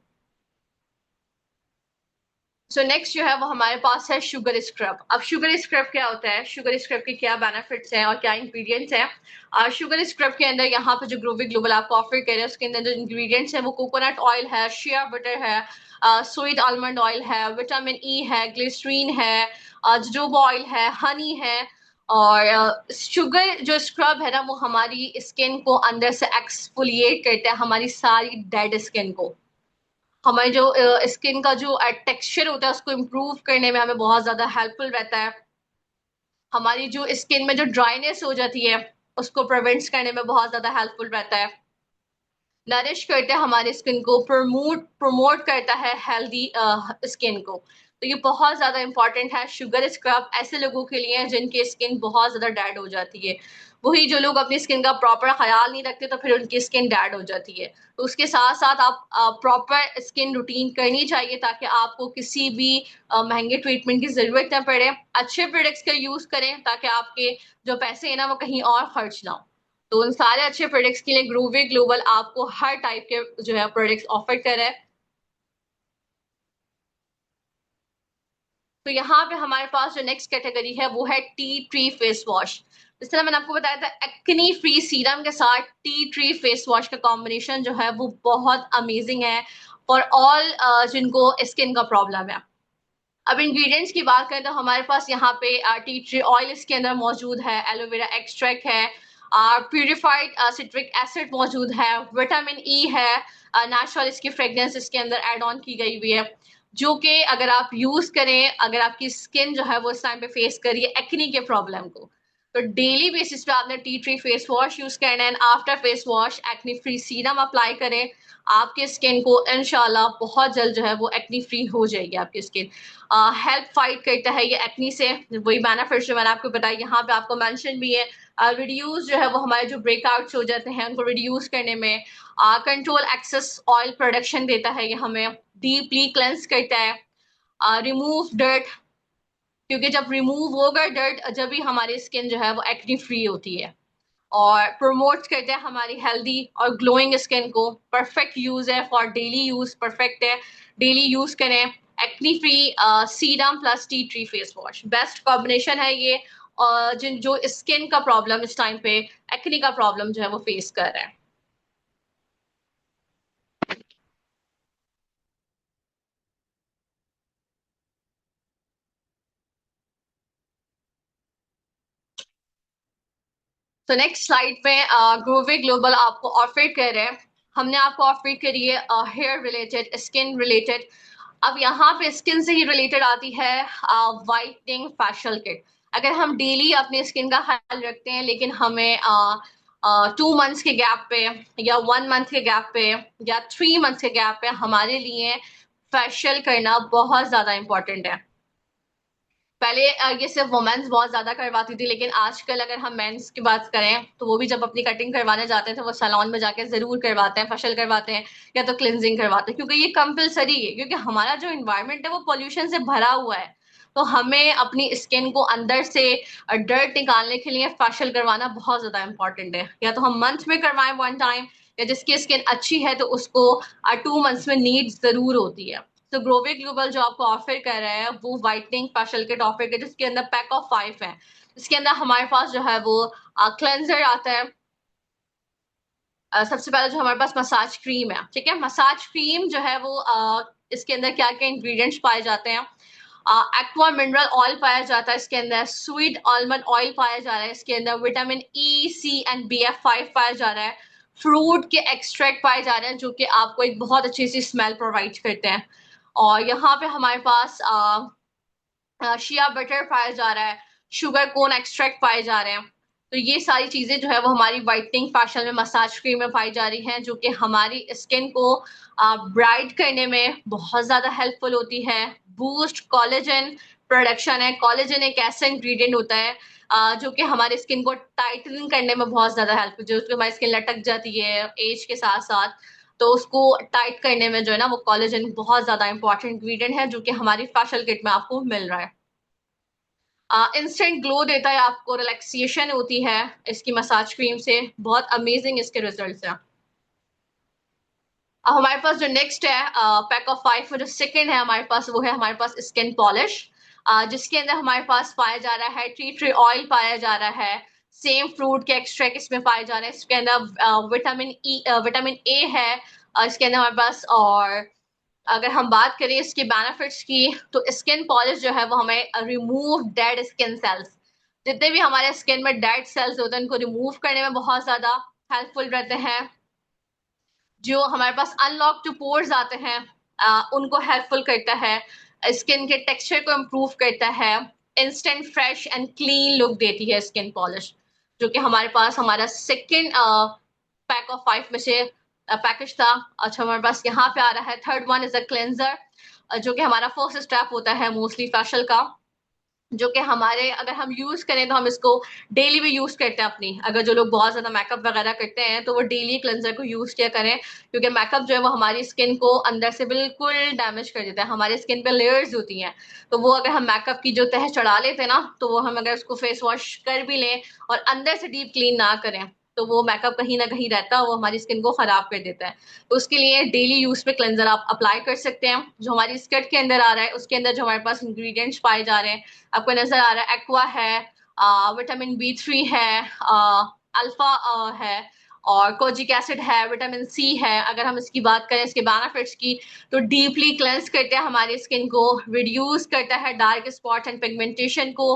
सो नेक्स्ट जो है वो हमारे पास है शुगर स्क्रब। अब शुगर स्क्रब क्या होता है, शुगर स्क्रब के क्या बेनिफिट्स हैं और क्या इंग्रेडिएंट्स हैं? शुगर स्क्रब के अंदर यहाँ पे जो ग्लोवी ग्लोबल आपको ऑफर कर रहे हैं उसके अंदर जो इंग्रेडिएंट्स हैं वो कोकोनट ऑयल है, शिया बटर है, स्वीट आलमंड ऑयल है, विटामिन ई है, ग्लिसरीन है, जोजोबा ऑयल है, हनी है। और शुगर जो स्क्रब है ना वो हमारी स्किन को अंदर से एक्सफोलिएट करता है, हमारी सारी डेड स्किन को, हमारी जो स्किन का जो टेक्सचर होता है उसको इम्प्रूव करने में हमें बहुत ज्यादा हेल्पफुल रहता है। हमारी जो स्किन में जो ड्राइनेस हो जाती है उसको प्रिवेंट्स करने में बहुत ज्यादा हेल्पफुल रहता है। नरिश करता है हमारी स्किन को, प्रमोट प्रमोट करता है हेल्दी स्किन को। तो ये बहुत ज्यादा इंपॉर्टेंट है। शुगर स्क्रब ऐसे लोगों के लिए है जिनकी स्किन बहुत ज्यादा डेड हो जाती है। वही जो लोग अपनी स्किन का प्रॉपर ख्याल नहीं रखते तो फिर उनकी स्किन डेड हो जाती है। तो उसके साथ साथ आप प्रॉपर स्किन रूटीन करनी चाहिए ताकि आपको किसी भी महंगे ट्रीटमेंट की जरूरत ना पड़े। अच्छे प्रोडक्ट्स का यूज करें ताकि आपके जो पैसे हैं ना वो कहीं और खर्च ना हो। तो उन सारे अच्छे प्रोडक्ट्स के लिए ग्रोवे ग्लोबल आपको हर टाइप के जो है प्रोडक्ट्स ऑफर कर रहा है। तो यहाँ पे हमारे पास जो नेक्स्ट कैटेगरी है वो है टी ट्री फेस वॉश। जिस तरह मैंने आपको बताया था एक्ने फ्री सीरम के साथ टी ट्री फेस वॉश का कॉम्बिनेशन जो है वो बहुत अमेजिंग है फॉर ऑल जिनको स्किन का प्रॉब्लम है। अब इंग्रेडिएंट्स की बात करें तो हमारे पास यहाँ पे टी ट्री ऑयल इसके अंदर मौजूद है, एलोवेरा एक्सट्रैक्ट है, प्यूरिफाइड सिट्रिक एसिड मौजूद है, विटामिन ई है, नेचुरल इसकी फ्रेग्रेंस इसके अंदर एड ऑन की गई हुई है, जो कि अगर आप यूज करें, अगर आपकी स्किन जो है वो इस टाइम पे फेस करिए एक्ने के प्रॉब्लम को, तो डेली बेसिस पे आपने tea tree face wash use करना है। After face wash acne free serum apply करें, आपके स्किन को इंशाल्लाह बहुत जल्द जो है वो एक्ने फ्री हो जाएगी आपकी स्किन। हेल्प फाइट करता है ये एक्नी से, वही बेनिफिट जो मैंने आपको बताया यहाँ पे आपको मेंशन भी है। रिड्यूस जो है वो हमारे जो ब्रेकआउट्स हो जाते हैं उनको रिड्यूस करने में, कंट्रोल एक्सेस ऑयल प्रोडक्शन देता है ये हमें, डीपली क्लेंस करता है, रिमूव डर्ट, क्योंकि जब रिमूव होगा डर्ट जब भी हमारी स्किन जो है वो एक्ने फ्री होती है। और प्रमोट करते हैं हमारी हेल्दी और ग्लोइंग स्किन को। परफेक्ट यूज है फॉर डेली यूज, परफेक्ट है, डेली यूज करें। Acne free serum plus tea tree face wash best combination है ये, जिन जो स्किन का प्रॉब्लम इस टाइम पे एक्नी का प्रॉब्लम जो है वो फेस कर रहे हैं। तो नेक्स्ट स्लाइड पे ग्रोवे ग्लोबल आपको ऑफर कर रहे हैं। हमने आपको ऑफर करी है हेयर रिलेटेड, स्किन रिलेटेड। अब यहाँ पे स्किन से ही रिलेटेड आती है वाइटनिंग फेशियल किट। अगर हम डेली अपनी स्किन का ख्याल रखते हैं लेकिन हमें 2 मंथ्स के गैप पे या 1 मंथ के गैप पे या 3 मंथ्स के गैप पे हमारे लिए फेशियल करना बहुत ज्यादा इंपॉर्टेंट है। पहले ये सिर्फ वुमेन्स बहुत ज्यादा करवाती थी, लेकिन आजकल अगर हम मेंस की बात करें तो वो भी जब अपनी कटिंग करवाने जाते हैं तो वो सैलून में जाके जरूर करवाते हैं, फेशियल करवाते हैं या तो क्लिनजिंग करवाते हैं, क्योंकि ये कंपलसरी है। क्योंकि हमारा जो इन्वायरमेंट है वो पोल्यूशन से भरा हुआ है। तो हमें अपनी स्किन को अंदर से डर्ट निकालने के लिए फेशियल करवाना बहुत ज्यादा इंपॉर्टेंट है। या तो हम मंथ में करवाएं 1 टाइम, या जिसकी स्किन अच्छी है तो उसको 2 मंथ्स में नीड जरूर होती है। तो ग्रोवे ग्लोबल जो आपको ऑफर कर रहा है वो व्हाइटनिंग फेशियल किट ऑफर कर, जिसके अंदर पैक ऑफ 5 है। इसके अंदर हमारे पास जो है वो क्लेंजर आता है, सबसे पहले जो हमारे पास मसाज क्रीम है, ठीक है। मसाज क्रीम जो है वो इसके अंदर क्या क्या इंग्रेडिएंट्स पाए जाते हैं? एक्वा मिनरल ऑयल पाया जाता है इसके अंदर, स्वीट आलमंड ऑयल पाया जा रहा है इसके अंदर, vitamin E, C and BF5 पाया जा रहा है, फ्रूट के एक्सट्रैक्ट पाए जा रहे हैं जो कि आपको एक बहुत अच्छी सी स्मेल प्रोवाइड करते हैं। और यहाँ पे हमारे पास शिया बटर पाया जा रहा है, शुगर कोन एक्सट्रैक्ट पाए जा रहे हैं। तो ये सारी चीजें जो है वो हमारी वाइटनिंग फेशियल में, मसाज क्रीम में पाई जा रही हैं, जो कि हमारी स्किन को ब्राइट करने में बहुत ज्यादा हेल्पफुल होती है। बूस्ट कोलेजन प्रोडक्शन है। कोलेजन एक ऐसा इंग्रेडिएंट होता है जो कि हमारे स्किन को टाइटन करने में बहुत ज्यादा हेल्प, जो हमारी स्किन लटक जाती है एज के साथ साथ, तो उसको टाइट करने में जो है ना वो कोलेजन बहुत ज्यादा इंपॉर्टेंट इंग्रेडिएंट है, जो कि हमारी फेशियल किट में आपको मिल रहा है। इंस्टेंट ग्लो देता है आपको, रिलैक्सेशन होती है इसकी मसाज क्रीम से, बहुत अमेजिंग इसके रिजल्ट्स हैं। अब हमारे पास जो नेक्स्ट है पैक ऑफ 5 में जो सेकंड है हमारे पास, वो है हमारे पास स्किन पॉलिश, जिसके अंदर हमारे पास पाया जा रहा है टी ट्री ऑयल पाया जा रहा है, सेम फ्रूट के एक्सट्रैक्ट इसमें पाए जा रहे हैं, इसके अंदर विटामिन ए है इसके अंदर हमारे पास। और अगर हम बात करें इसके बेनिफिट्स की, तो स्किन पॉलिश जो है वो हमें रिमूव डेड स्किन सेल्स, जितने भी हमारे स्किन में डेड सेल्स होते हैं उनको रिमूव करने में बहुत ज्यादा हेल्पफुल रहते हैं। जो हमारे पास अनलॉक टू पोर्स आते हैं उनको हेल्पफुल करता है, स्किन के टेक्सचर को इम्प्रूव करता है, instant fresh and clean look देती है स्किन पॉलिश, जो कि हमारे पास हमारा सेकेंड पैक ऑफ 5 में से पैकेज था। अच्छा, हमारे पास यहाँ पे आ रहा है third one is a cleanser, जो कि हमारा फर्स्ट स्टेप होता है मोस्टली फेशियल का, जो कि हमारे अगर हम यूज करें तो हम इसको डेली भी यूज करते हैं अपनी, अगर जो लोग बहुत ज्यादा मेकअप वगैरह करते हैं तो वो डेली क्लेंजर को यूज किया करें, क्योंकि मेकअप जो है वो हमारी स्किन को अंदर से बिल्कुल डैमेज कर देता है। हमारी स्किन पे लेयर्स होती हैं, तो वो अगर हम मेकअप की जो तह चढ़ा लेते हैं ना, तो वो हम अगर उसको फेस वॉश कर भी लें और अंदर से डीप क्लीन ना करें, तो वो मेकअप कहीं ना कहीं रहता है, वो हमारी स्किन को खराब कर देता है। तो उसके लिए डेली यूज पे क्लेंजर आप अप्लाई कर सकते हैं। जो हमारी स्कर्ट के अंदर आ रहा है उसके अंदर जो हमारे पास इंग्रेडिएंट्स पाए जा रहे हैं, आपको नजर आ रहा है एक्वा है, विटामिन B3 है, अल्फा है, और कोजिक एसिड है, विटामिन सी है। अगर हम इसकी बात करें इसके बेनिफिट्स की, तो डीपली क्लेंस करते हैं हमारी स्किन को, रिड्यूस करता है डार्क स्पॉट एंड पिगमेंटेशन को,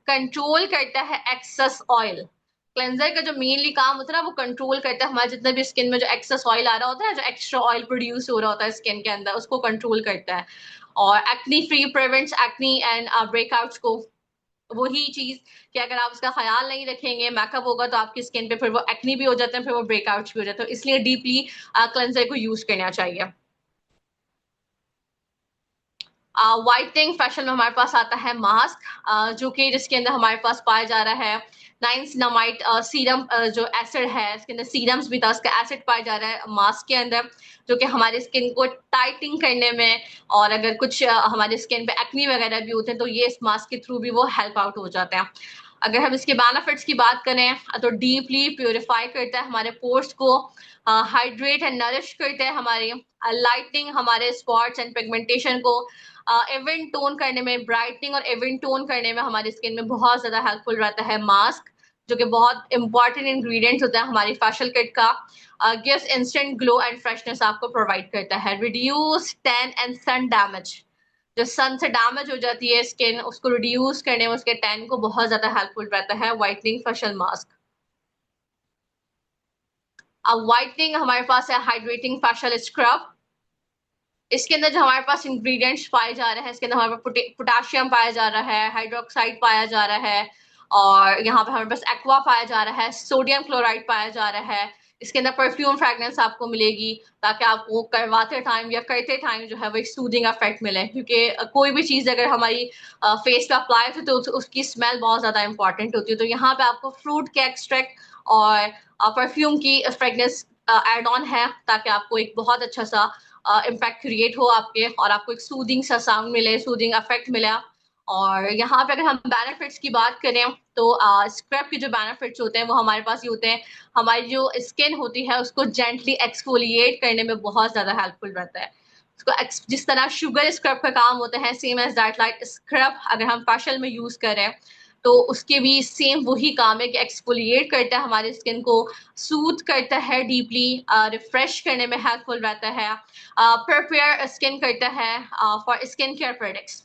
कंट्रोल करता है एक्सेस ऑयल। क्लेंजर का जो मेनली काम होता है ना, वो कंट्रोल करता है हमारे जितने भी स्किन में जो एक्सेस ऑयल आ रहा होता है, जो एक्स्ट्रा ऑयल प्रोड्यूस हो रहा होता है स्किन के अंदर, उसको कंट्रोल करता है। और acne free prevents acne and breakouts को। वही चीज कि अगर आप उसका ख्याल नहीं रखेंगे, मेकअप होगा तो आपकी स्किन पे फिर वो एक्नी भी हो जाते हैं, फिर वो ब्रेकआउट्स भी हो जाते हैं, इसलिए डीपली क्लेंजर को यूज करना चाहिए। व्हाइटनिंग फेशियल में हमारे पास आता है मास्क, जो कि जिसके अंदर हमारे पास पाया जा रहा है नाइंसिनामाइड सीरम, जो एसिड है इसके अंदर सीरम्स भी था, उसका एसिड पाया जा रहा है मास्क के अंदर, जो कि हमारी स्किन को टाइटिंग करने में, और अगर कुछ हमारी स्किन पे एक्नी वगैरह भी होते हैं तो ये इस मास्क के थ्रू भी वो हेल्प आउट हो जाते हैं। अगर हम इसके बेनिफिट्स की बात करें, तो डीपली प्योरीफाई करता है हमारे पोर्स को, हाइड्रेट एंड नरिश करता है हमारी, लाइटनिंग हमारे स्पॉट्स एंड पिगमेंटेशन को, इवन टोन करने में, ब्राइटनिंग और इवन टोन करने में हमारी स्किन में बहुत ज्यादा हेल्पफुल रहता है मास्क, जो कि बहुत इंपॉर्टेंट इंग्रेडिएंट्स होता है हमारी फेशियल किट का। Gives instant glow and freshness आपको प्रोवाइड करता है, reduce tan and sun damage, जो सन से डैमेज हो जाती है स्किन उसको रिड्यूस करने में, उसके टैन को बहुत ज्यादा हेल्पफुल रहता है व्हाइटनिंग फेशियल मास्क। अब व्हाइटनिंग हमारे पास है हाइड्रेटिंग फेशियल स्क्रब, इसके अंदर जो हमारे पास इंग्रेडिएंट्स पाए जा रहे हैं, इसके अंदर हमारे पास पोटाशियम पाया जा रहा है, हाइड्रोक्साइड पाया जा रहा है, और यहाँ पे हमारे पास एक्वा पाया जा रहा है, सोडियम क्लोराइड पाया जा रहा है। इसके अंदर परफ्यूम फ्रेग्रेंस आपको मिलेगी, ताकि आपको करवाते टाइम या करते टाइम जो है वो एक सूदिंग इफेक्ट मिले, क्योंकि कोई भी चीज अगर हमारी फेस पे अप्लाई होती है तो उसकी स्मेल बहुत ज्यादा इंपॉर्टेंट होती है। तो यहाँ पे आपको फ्रूट के एक्सट्रैक्ट और परफ्यूम की फ्रेग्रेंस एड ऑन है, ताकि आपको एक बहुत अच्छा सा इम्पैक्ट क्रिएट हो आपके, और आपको एक सूदिंग सा साउंड मिले, सूदिंग इफेक्ट मिला। और यहाँ पे अगर हम बेनिफिट्स की बात करें, तो स्क्रब के जो बेनिफिट्स होते हैं वो हमारे पास ये होते हैं, हमारी जो स्किन होती है उसको जेंटली एक्सफोलिएट करने में बहुत ज्यादा हेल्पफुल रहता है। उसको जिस तरह शुगर स्क्रब का काम होता है, same as that like scrub अगर हम फेशियल में यूज करें, तो उसके भी सेम वही काम है कि एक्सफोलिएट करता है हमारे स्किन को, सूथ करता है डीपली, रिफ्रेश करने में हेल्पफुल रहता है, प्रिपेयर स्किन करता है for skin care products,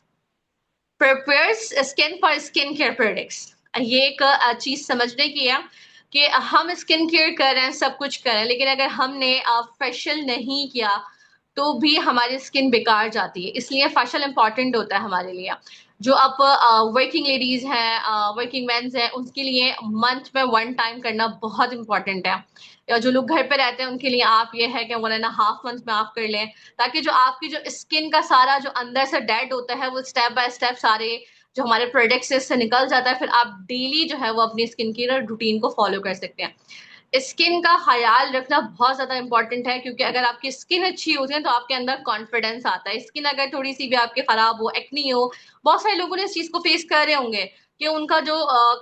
prepares skin for skin care products. ये एक चीज समझने की है कि हम स्किन केयर कर रहे हैं, सब कुछ कर रहे हैं, लेकिन अगर हमने फेशियल नहीं किया तो भी हमारी स्किन बेकार जाती है। इसलिए फेशियल इंपॉर्टेंट होता है हमारे लिए। जो अब वर्किंग लेडीज हैं, वर्किंग मेंस हैं, उनके लिए मंथ में 1 टाइम करना बहुत इंपॉर्टेंट है। या जो लोग घर पे रहते हैं उनके लिए आप ये है कि 1.5 मंथ में आप कर लें, ताकि जो आपकी जो स्किन का सारा जो अंदर से डेड होता है वो स्टेप बाय स्टेप सारे जो हमारे प्रोडक्ट्स से निकल जाता है, फिर आप डेली जो है वो अपनी स्किन केयर रूटीन को फॉलो कर सकते हैं। स्किन का ख्याल रखना बहुत ज्यादा इंपॉर्टेंट है, क्योंकि अगर आपकी स्किन अच्छी होती है तो आपके अंदर कॉन्फिडेंस आता है। स्किन अगर थोड़ी सी भी आपकी खराब हो, एक्नी हो, बहुत सारे लोगों ने इस चीज को फेस कर रहे होंगे कि उनका जो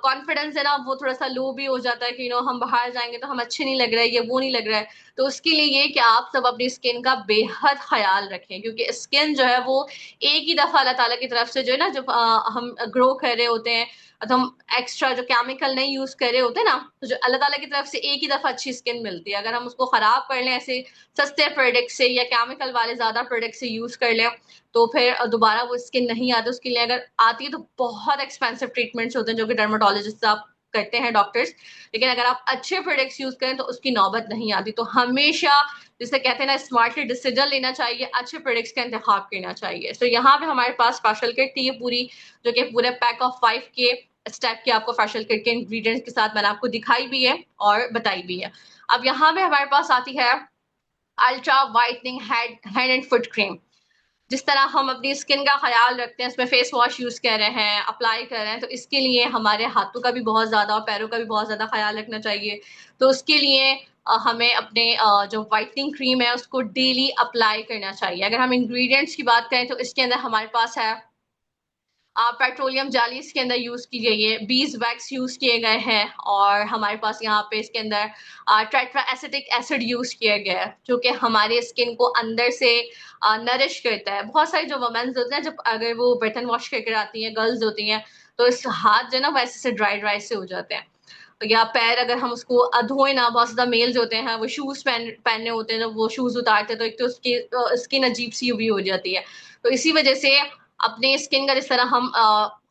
कॉन्फिडेंस है ना वो थोड़ा सा लो भी हो जाता है कि हम बाहर जाएंगे तो हम अच्छे नहीं लग रहे, ये वो नहीं लग रहा है। तो उसके लिए ये कि आप सब अपनी स्किन का बेहद ख्याल रखें, क्योंकि स्किन जो है वो एक ही दफा अल्लाह ताला की तरफ से जो है ना, जब हम ग्रो कर रहे होते हैं तो हम एक्स्ट्रा जो केमिकल नहीं यूज कर रहे होते ना, तो जो अल्लाह ताला की तरफ से एक ही दफा अच्छी स्किन मिलती है। अगर हम उसको खराब कर लें ऐसे सस्ते प्रोडक्ट से या केमिकल वाले ज्यादा प्रोडक्ट से यूज कर लें तो फिर दोबारा वो स्किन नहीं आती। उसके लिए अगर आती है तो बहुत एक्सपेंसिव ट्रीटमेंट्स होते हैं जो कि डर्माटोलॉजिस्ट आप करते हैं, डॉक्टर्स। लेकिन अगर आप अच्छे प्रोडक्ट्स यूज करें तो उसकी नौबत नहीं आती। तो हमेशा जिसे कहते हैं ना स्मार्टली डिसीजन लेना चाहिए, अच्छे प्रोडक्ट्स का इंतखाब करना चाहिए। तो यहाँ पे हमारे पास फेशियल किट थी ये पूरी, जो कि पूरे पैक ऑफ 5 के स्टेप की आपको फेशियल किट के इंग्रेडिएंट्स के साथ मैंने आपको दिखाई भी है और बताई भी है। अब यहाँ पे हमारे पास आती है ultra whitening hand and foot cream. जिस तरह हम अपनी स्किन का ख्याल रखते हैं, उसमें फेस वॉश यूज कर रहे हैं, अप्लाई कर रहे हैं, तो इसके लिए हमारे हाथों का भी बहुत ज्यादा और पैरों का भी बहुत ज्यादा ख्याल रखना चाहिए। तो उसके लिए हमें अपने जो वाइटनिंग क्रीम है उसको डेली अप्लाई करना चाहिए। अगर हम इंग्रेडिएंट्स की बात करें तो इसके अंदर हमारे पास है पेट्रोलियम जाली इसके अंदर यूज की गई है, बीज वैक्स यूज किए गए हैं, और हमारे पास यहाँ पे इसके अंदर टेट्रा एसिटिक एसिड यूज किया गया है, जो कि हमारे स्किन को अंदर से नरिश करता है। बहुत सारी जो वुमेन्स होते हैं जब अगर वो बर्तन वॉश करके आती हैं, गर्ल्स होती हैं, तो इस हाथ जो है ना वैसे से ड्राई ड्राई से हो जाते हैं। या पैर अगर हम उसको धोए ना, बहुत ज्यादा मेल्स होते हैं वो शूज पहनने होते हैं, जब वो शूज उतारते हैं तो एक तो उसकी स्किन अजीब सी भी हो जाती है। तो इसी वजह से अपने स्किन का जिस तरह हम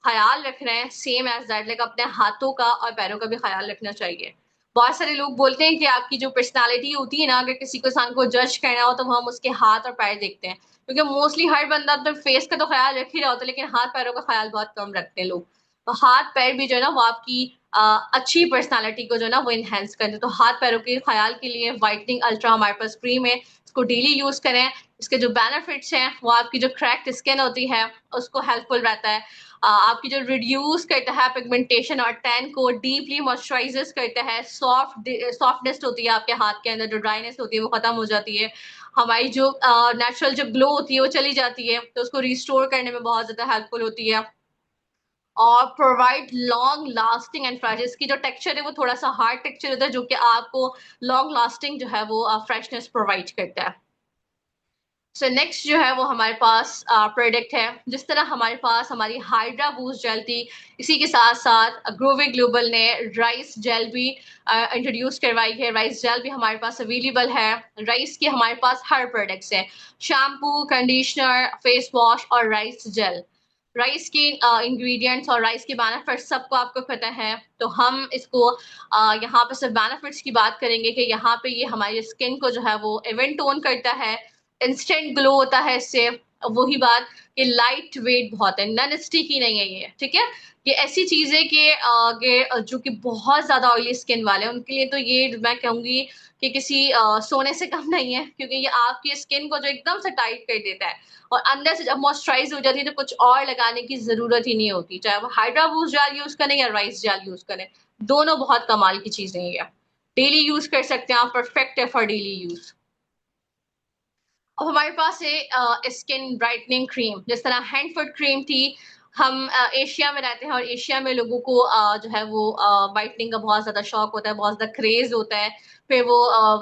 ख्याल रख रहे हैं, सेम एज दैट लाइक अपने हाथों का और पैरों का भी ख्याल रखना चाहिए। बहुत सारे लोग बोलते हैं कि आपकी जो पर्सनालिटी होती है ना, अगर किसी को इंसान को जज करना हो तो हम उसके हाथ और पैर देखते हैं, क्योंकि मोस्टली हर बंदा अपने फेस का तो ख्याल रख ही रहा होता है, लेकिन हाथ पैरों का ख्याल बहुत कम रखते हैं लोग। तो हाथ पैर भी जो है ना वो आपकी अच्छी पर्सनालिटी को जो है ना वो इनहेंस करते हैं। तो हाथ पैरों के ख्याल के लिए वाइटनिंग अल्ट्रा हमारे पास क्रीम है, इसको डेली यूज करें। इसके जो बेनिफिट्स हैं वो आपकी जो क्रैक्ड स्किन होती है उसको हेल्पफुल रहता है, आपकी जो रिड्यूस करता है पिगमेंटेशन और टैन को, डीपली मॉइस्चराइजर्स करता है, सॉफ्टनेस होती है आपके हाथ के अंदर, जो ड्राइनेस होती है वो खत्म हो जाती है, हमारी जो नेचुरल जो ग्लो होती है वो चली जाती है, तो उसको रिस्टोर करने में बहुत ज्यादा हेल्पफुल होती है। और provide long lasting and fresh, इसकी जो टेक्सचर है वो थोड़ा सा हार्ड टेक्सचर होता है, जो कि आपको लॉन्ग लास्टिंग जो है वो फ्रेशनेस प्रोवाइड करता है। सो नेक्स्ट जो है वो हमारे पास प्रोडक्ट है, जिस तरह हमारे पास हमारी हाइड्रा बूस्ट जेल थी, इसी के साथ साथ ग्रोवे ग्लोबल ने राइस जेल भी इंट्रोड्यूस करवाई है। राइस जेल भी हमारे पास अवेलेबल है। राइस के हमारे पास हर प्रोडक्ट्स है, शैम्पू, कंडीशनर, फेस वॉश और राइस जेल। राइस के इंग्रेडिएंट्स और राइस के बेनिफिट्स सबको आपको पता है, तो हम इसको यहाँ पे सिर्फ बेनिफिट्स की बात करेंगे कि यहाँ पे ये हमारी स्किन को जो है वो इवेंट टोन करता है, इंस्टेंट ग्लो होता है इससे। वही बात कि लाइट वेट बहुत है, नॉन स्टिकी नहीं है ये, ठीक है। ये ऐसी चीज है कि जो कि बहुत ज्यादा ऑयली स्किन वाले हैं उनके लिए तो ये मैं कहूंगी कि किसी सोने से कम नहीं है, क्योंकि ये आपकी स्किन को जो एकदम से टाइट कर देता है, और अंदर से जब मॉइस्चराइज हो जाती है तो कुछ और लगाने की जरूरत ही नहीं होती, चाहे वो हाइड्रा बूस्ट जेल यूज करें या राइस जेल यूज करें, दोनों बहुत कमाल की चीजें हैं। ये डेली यूज कर सकते हैं आप, परफेक्ट है फॉर डेली यूज। अब हमारे पास है स्किन ब्राइटनिंग क्रीम, जिस तरह हैंड फुट क्रीम थी। हम एशिया में रहते हैं और एशिया में लोगों को जो है वो ब्राइटनिंग का बहुत ज्यादा शौक होता है, बहुत ज्यादा क्रेज होता है। फिर वो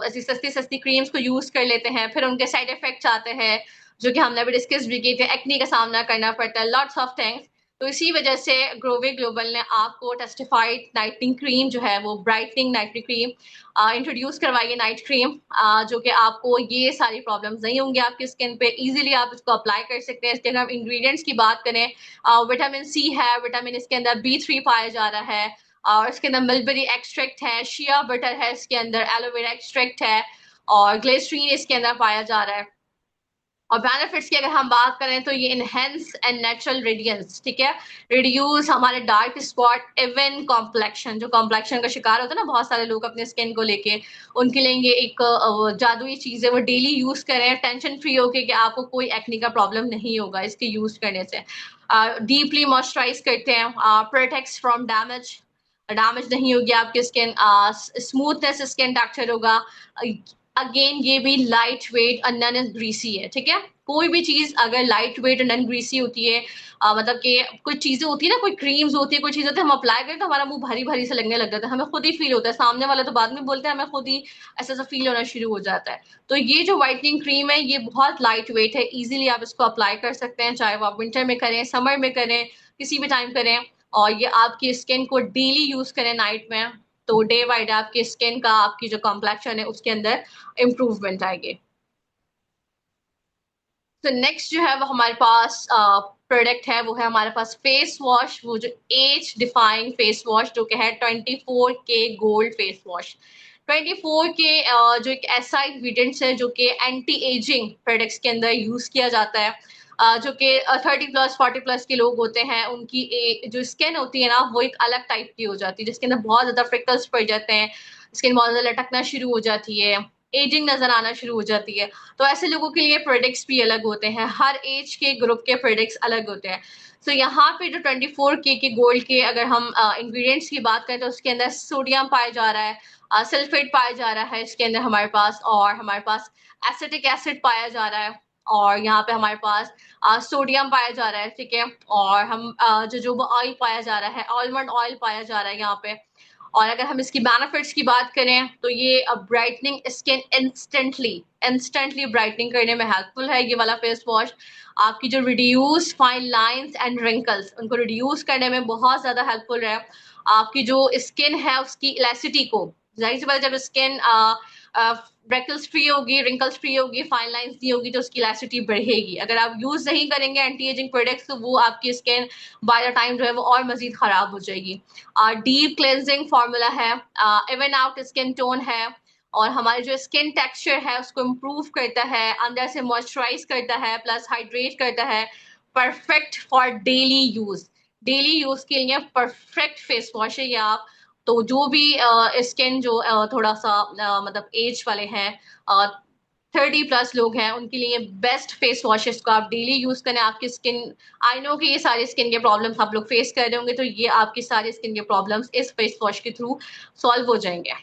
ऐसी सस्ती सस्ती क्रीम्स को यूज कर लेते हैं, फिर उनके साइड इफेक्ट्स आते हैं जो कि हमने अभी डिस्कस भी किए थे, एक्नी का सामना करना पड़ता है, लॉट्स ऑफ थिंग्स। तो इसी वजह से ग्रोवे ग्लोबल ने आपको टेस्टिफाइड नाइटनिंग क्रीम जो है वो ब्राइटनिंग नाइटनिंग क्रीम इंट्रोड्यूस करवाई है, नाइट क्रीम, जो कि आपको ये सारी प्रॉब्लम्स नहीं होंगी आपकी स्किन पे, इजीली आप इसको अप्लाई कर सकते हैं। इसके अगर हम इंग्रेडिएंट्स की बात करें, विटामिन सी है, विटामिन इसके अंदर B3 पाया जा रहा है, और इसके अंदर मलबेरी एक्सट्रैक्ट है, शिया बटर है, इसके अंदर एलोवेरा एक्सट्रैक्ट है, और ग्लिसरीन इसके अंदर पाया जा रहा है। और बेनिफिट्स की अगर हम बात करें तो ये इनहेंस एंड नेचुरल रेडियंस, ठीक है, रिड्यूस हमारे डार्क स्पॉट, इवन कॉम्प्लेक्शन, जो कॉम्प्लेक्शन का शिकार होता है ना बहुत सारे लोग अपने स्किन को लेके, उनके लिए ये एक जादुई चीज है, वो डेली यूज करें टेंशन फ्री होके कि आपको कोई एक्ने का प्रॉब्लम नहीं होगा इसके यूज करने से। डीपली मॉइस्चराइज करते हैं, प्रोटेक्ट्स फ्रॉम डैमेज, डैमेज नहीं होगी आपकी स्किन, स्मूथनेस स्किन टेक्सचर होगा। अगेन ये भी लाइट वेट और नन ग्रीसी है, ठीक है। कोई भी चीज अगर लाइट वेट और नन ग्रीसी होती है, मतलब कि कुछ चीजें होती है ना, कोई क्रीम्स होती है, कोई चीजें होती है, हम अप्लाई करें तो हमारा मुंह भारी भारी से लगने लग जाता है, हमें खुद ही फील होता है, सामने वाला तो बाद में बोलते हैं, हमें खुद ही ऐसा ऐसा फील होना शुरू हो जाता है। तो ये जो व्हाइटनिंग क्रीम है ये बहुत लाइट वेट है, इजीली आप इसको अप्लाई कर सकते हैं, चाहे वो आप विंटर में करें, समर में करें, किसी भी टाइम करें। और ये आपकी स्किन को डेली यूज करें नाइट में, तो डे बाय डे आपकी स्किन का, आपकी जो कॉम्प्लेक्शन है उसके अंदर इम्प्रूवमेंट आएगी। तो नेक्स्ट जो है वो हमारे पास प्रोडक्ट है, वो है हमारे पास फेस वॉश, वो जो एज डिफाइंग फेस वॉश जो कि है 24K gold face wash. 24K जो एक ऐसा इंग्रेडिएंट्स है जो कि एंटी एजिंग प्रोडक्ट्स के अंदर यूज किया जाता है, जो कि 30+ 40+ के लोग होते हैं, उनकी जो स्किन होती है ना वो एक अलग टाइप की हो जाती है, जिसके अंदर बहुत ज्यादा फ्रिकल्स पड़ जाते हैं, स्किन बहुत ज्यादा लटकना शुरू हो जाती है, एजिंग नजर आना शुरू हो जाती है। तो ऐसे लोगों के लिए प्रोडक्ट्स भी अलग होते हैं, हर एज के ग्रुप के प्रोडक्ट्स अलग होते हैं। तो यहाँ पे जो 24K के गोल्ड के अगर हम इंग्रेडिएंट्स की बात करें तो उसके अंदर सोडियम पाया जा रहा है, सल्फेट पाया जा रहा है इसके अंदर हमारे पास, और हमारे पास एसिटिक एसिड पाया जा रहा है, और यहाँ पे हमारे पास सोडियम पाया जा रहा है, ठीक है। और हम जोजोबा ऑयल पाया जा रहा है, आलमंड ऑयल पाया जा रहा है यहाँ पे। और अगर हम इसकी बेनिफिट्स की बात करें तो ये brightening skin instantly instantly brightening करने में हेल्पफुल है ये वाला फेस वॉश। आपकी जो reduce fine lines and wrinkles उनको रिड्यूस करने में बहुत ज्यादा हेल्पफुल है। आपकी जो स्किन है उसकी इलास्टिसिटी को, जाहिर सी बात है, जब स्किन ब्रेकल्स फ्री होगी, रिंकल्स फ्री होगी, फाइन लाइंस नहीं होगी, तो उसकी इलास्टिसिटी बढ़ेगी। अगर आप यूज नहीं करेंगे एंटी एजिंग प्रोडक्ट्स तो वो आपकी स्किन बाय द टाइम जो है वो और मजीद खराब हो जाएगी। डीप क्लेंजिंग फॉर्मूला है, इवन आउट स्किन टोन है, और हमारे जो स्किन टेक्सचर है उसको इम्प्रूव करता है, अंदर से मॉइस्चराइज करता है, प्लस हाइड्रेट करता है। Perfect for daily use, daily use के लिए परफेक्ट फेस वॉश है ये। आप तो जो भी स्किन जो थोड़ा सा मतलब एज वाले हैं, 30+ लोग हैं, उनके लिए बेस्ट फेस वॉशेस को आप डेली यूज करें। आपकी स्किन, आई नो कि ये सारी स्किन के प्रॉब्लम्स आप लोग फेस कर रहे होंगे, तो ये आपकी सारी स्किन के प्रॉब्लम्स इस फेस वॉश के थ्रू सॉल्व हो जाएंगे।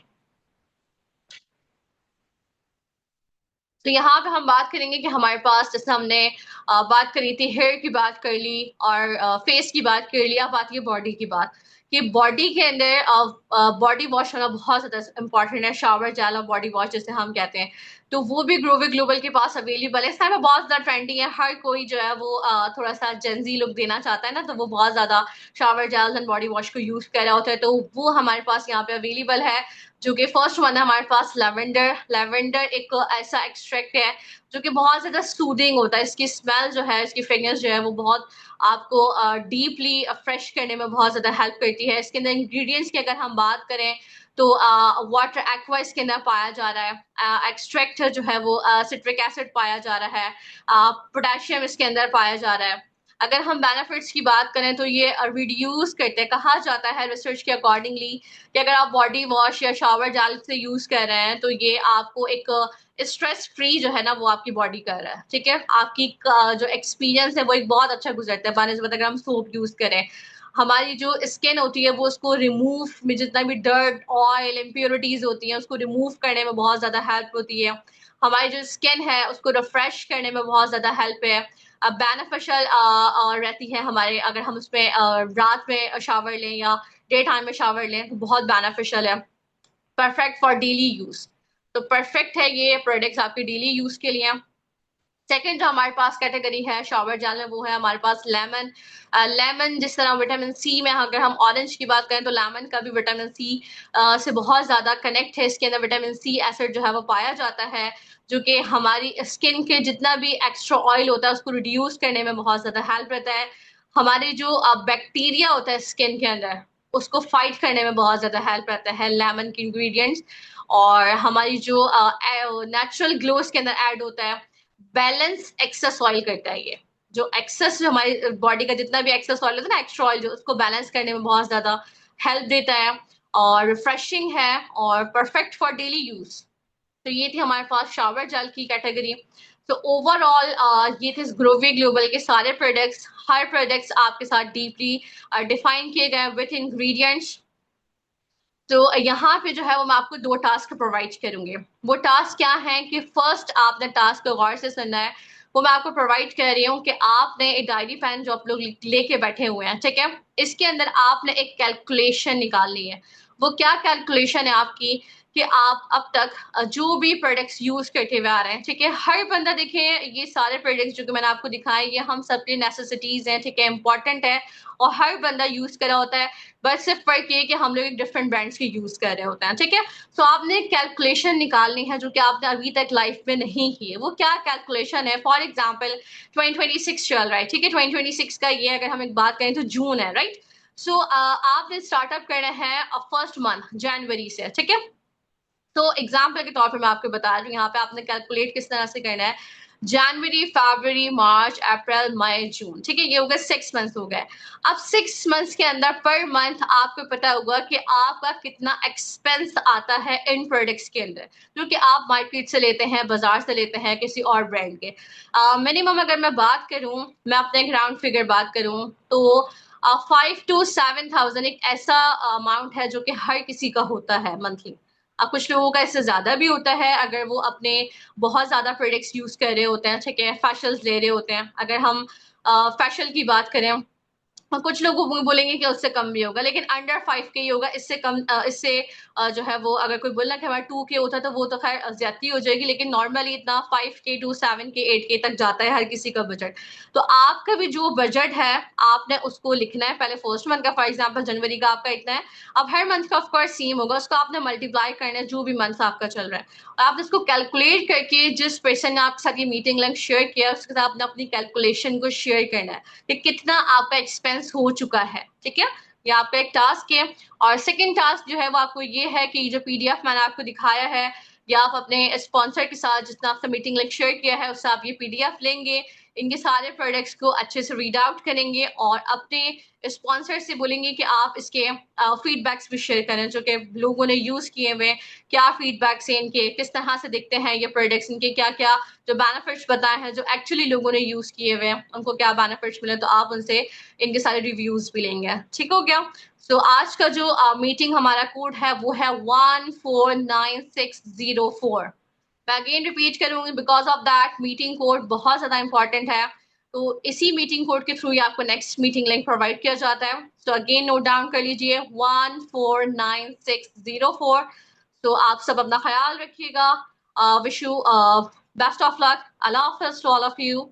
तो यहाँ पे हम बात करेंगे कि हमारे पास, जैसे हमने बात करी थी, हेयर की बात कर ली और फेस की बात कर ली, अब आती है बॉडी की बात, कि बॉडी के अंदर बॉडी वॉश होना बहुत ज्यादा इंपॉर्टेंट है, शावर जेल और बॉडी वॉश जिसे हम कहते हैं। तो वो भी ग्रोवे ग्लोबल के पास अवेलेबल है, इस टाइम में बहुत ज्यादा ट्रेंडिंग है, हर कोई जो है वो थोड़ा सा जेंजी लुक देना चाहता है ना, तो वो बहुत ज्यादा shower gels and body wash को यूज कर रहा होता है, तो वो हमारे पास यहाँ पे अवेलेबल है। जो कि फर्स्ट वन है हमारे पास लेवेंडर। लेवेंडर एक ऐसा एक्सट्रैक्ट है जो कि बहुत ज्यादा सूदिंग होता है, इसकी स्मेल जो है, इसकी फ्रेग्रेंस जो है वो बहुत आपको डीपली फ्रेश करने में बहुत ज्यादा हेल्प करती है। इसके अंदर इंग्रेडिएंट्स की अगर हम बात करें तो वाटर एक्वा इसके अंदर पाया जा रहा है, एक्सट्रैक्ट जो है वो सिट्रिक एसिड पाया जा रहा है, पोटेशियम इसके अंदर पाया जा रहा है। अगर हम बेनिफिट्स की बात करें तो ये रिड्यूस करते हैं, कहा जाता है रिसर्च के अकॉर्डिंगली कि अगर आप बॉडी वॉश या शावर जेल से यूज कर रहे हैं तो ये आपको एक स्ट्रेस फ्री जो है ना वो आपकी बॉडी कर रहा है, ठीक है। आपकी जो एक्सपीरियंस है वो एक बहुत अच्छा गुजरता है बानस्बत अगर हम सोप यूज करें। हमारी जो स्किन होती है वो उसको रिमूव में, जितना भी डर्ट ऑयल इम्प्योरिटीज होती हैं उसको रिमूव करने में बहुत ज्यादा हेल्प होती है। हमारी जो स्किन है उसको रिफ्रेश करने में बहुत ज्यादा हेल्प है, बेनिफिशियल रहती है हमारे, अगर हम उसमें रात में शावर लें या डे टाइम में शावर लें तो बहुत बेनिफिशियल है। परफेक्ट फॉर डेली यूज, तो परफेक्ट है ये प्रोडक्ट्स आपके डेली यूज के लिए। सेकंड जो हमारे पास कैटेगरी है शॉवर जेल में वो है हमारे पास लेमन। लेमन जिस तरह विटामिन सी में अगर हम ऑरेंज की बात करें तो लेमन का भी विटामिन सी से बहुत ज्यादा कनेक्ट है। इसके अंदर विटामिन सी एसिड जो है वो पाया जाता है जो कि हमारी स्किन के जितना भी एक्स्ट्रा ऑयल होता है उसको रिड्यूस करने में बहुत ज्यादा हेल्प रहता है। हमारे जो बैक्टीरिया होता है स्किन के अंदर उसको फाइट करने में बहुत ज्यादा हेल्प रहता है लेमन के इंग्रेडिएंट्स। और हमारी जो नेचुरल ग्लो इसके अंदर ऐड होता है, बैलेंस एक्सेस ऑयल करता है ये। जो एक्सेस जो हमारी बॉडी का जितना भी एक्सेस ऑयल होता है ना एक्स्ट्रा ऑयल जो उसको बैलेंस करने में बहुत ज्यादा हेल्प देता है और रिफ्रेशिंग है और परफेक्ट फॉर डेली यूज। तो ये थी हमारे पास शावर जेल की कैटेगरी। तो ओवरऑल ये थे ग्रोवी ग्लोबल के सारे प्रोडक्ट्स। हर प्रोडक्ट्स आपके साथ डीपली डिफाइन किए गए विथ इंग्रेडिएंट्स। तो यहाँ पे जो है वो मैं आपको दो टास्क प्रोवाइड करूंगी। वो टास्क क्या है कि फर्स्ट आपने टास्क को गौर से सुनना है। वो मैं आपको प्रोवाइड कर रही हूँ कि आपने एक डायरी पेन जो आप लोग लेके बैठे हुए हैं, ठीक है, इसके अंदर आपने एक कैलकुलेशन निकालनी है। वो क्या कैलकुलेशन है आपकी कि आप अब तक जो भी प्रोडक्ट्स यूज करते हुए आ रहे हैं, ठीक है, हर बंदा देखे ये सारे प्रोडक्ट्स जो कि मैंने आपको दिखाए ये हम सबके नेसेसिटीज हैं, ठीक है, इंपॉर्टेंट है और हर बंदा यूज कर रहा होता है। बस सिर्फ फर्क ये कि हम लोग एक डिफरेंट ब्रांड्स के यूज कर रहे होते हैं, ठीक है। तो आपने कैलकुलेशन निकालनी है जो कि आपने अभी तक लाइफ में नहीं की है। वो क्या कैलकुलेशन है? फॉर एग्जाम्पल 2026 चल रहा है, ठीक है, 2026 का ये अगर हम एक बात करें तो जून है, राइट। सो आपने स्टार्टअप करना है फर्स्ट मंथ जनवरी से, ठीक है। तो एग्जाम्पल के तौर पे मैं आपको बता रही हूँ यहाँ पे आपने कैलकुलेट किस तरह से करना है। जनवरी, फरवरी, मार्च, अप्रैल, मई, जून, ठीक है, ये हो गए 6 मंथ्स हो गए। अब 6 मंथ्स के अंदर पर मंथ आपको पता होगा कि आपका कितना एक्सपेंस आता है इन प्रोडक्ट्स के अंदर जो कि आप मार्केट से लेते हैं, बाजार से लेते हैं, किसी और ब्रांड के। मिनिमम अगर मैं बात करूं, मैं अपने एक राउंड फिगर बात करूं तो 5 to 7 thousand एक ऐसा अमाउंट है जो कि हर किसी का होता है मंथली। अब कुछ लोगों का इससे ज्यादा भी होता है अगर वो अपने बहुत ज्यादा प्रोडक्ट्स यूज कर रहे होते हैं, ठीक है, फेशियल्स ले रहे होते हैं। अगर हम फेशियल की बात करें और कुछ लोग वो बोलेंगे कि उससे कम भी होगा, लेकिन अंडर 5K ही होगा। इससे कम इससे जो है वो अगर कोई बोलना कि हमारा 2K होता है तो वो तो खैर ज्यादती हो जाएगी, लेकिन नॉर्मली इतना 5K to 7K 8K तक जाता है हर किसी का बजट। तो आपका भी जो बजट है आपने उसको लिखना है पहले फर्स्ट मंथ का। फॉर एग्जाम्पल जनवरी का आपका इतना है, अब हर मंथ का ऑफकोर्स सेम होगा, उसको आपने मल्टीप्लाई करना है जो भी मंथ आपका चल रहा है। और आप इसको कैलकुलेट करके जिस पर्सन ने आपके साथ ये मीटिंग लिंक शेयर किया उसके साथ आपने अपनी कैलकुलेशन को शेयर करना है कि कितना आपका एक्सपेंस हो चुका है, ठीक है। ये आपका एक टास्क है। और सेकंड टास्क जो है वो आपको ये है कि जो पीडीएफ मैंने आपको दिखाया है या आप अपने स्पॉन्सर के साथ जितना आपसे मीटिंग लिंक शेयर किया है उससे आप ये पीडीएफ लेंगे, इनके सारे प्रोडक्ट्स को अच्छे से रीड आउट करेंगे और अपने स्पॉन्सर से बोलेंगे कि आप इसके फीडबैक्स भी शेयर करें जो कि लोगों ने यूज किए हुए, क्या फीडबैक्स हैं इनके, किस तरह से दिखते हैं ये प्रोडक्ट्स, इनके क्या क्या जो बेनिफिट्स बताए हैं, जो एक्चुअली लोगों ने यूज किए हुए हैं उनको क्या बेनिफिट्स मिले, तो आप उनसे इनके सारे रिव्यूज भी लेंगे। ठीक हो गया। सो आज का जो मीटिंग हमारा कोड है वो है 149604। मैं अगेन रिपीट करूंगी because of that meeting code बहुत ज्यादा इंपॉर्टेंट है। तो इसी मीटिंग कोड के थ्रू ही आपको नेक्स्ट मीटिंग लिंक प्रोवाइड किया जाता है। सो अगेन नोट डाउन कर लीजिए 149604। तो आप सब अपना ख्याल रखिएगा। Wish you best of luck. अल्लाह हाफिज टू ऑल ऑफ यू।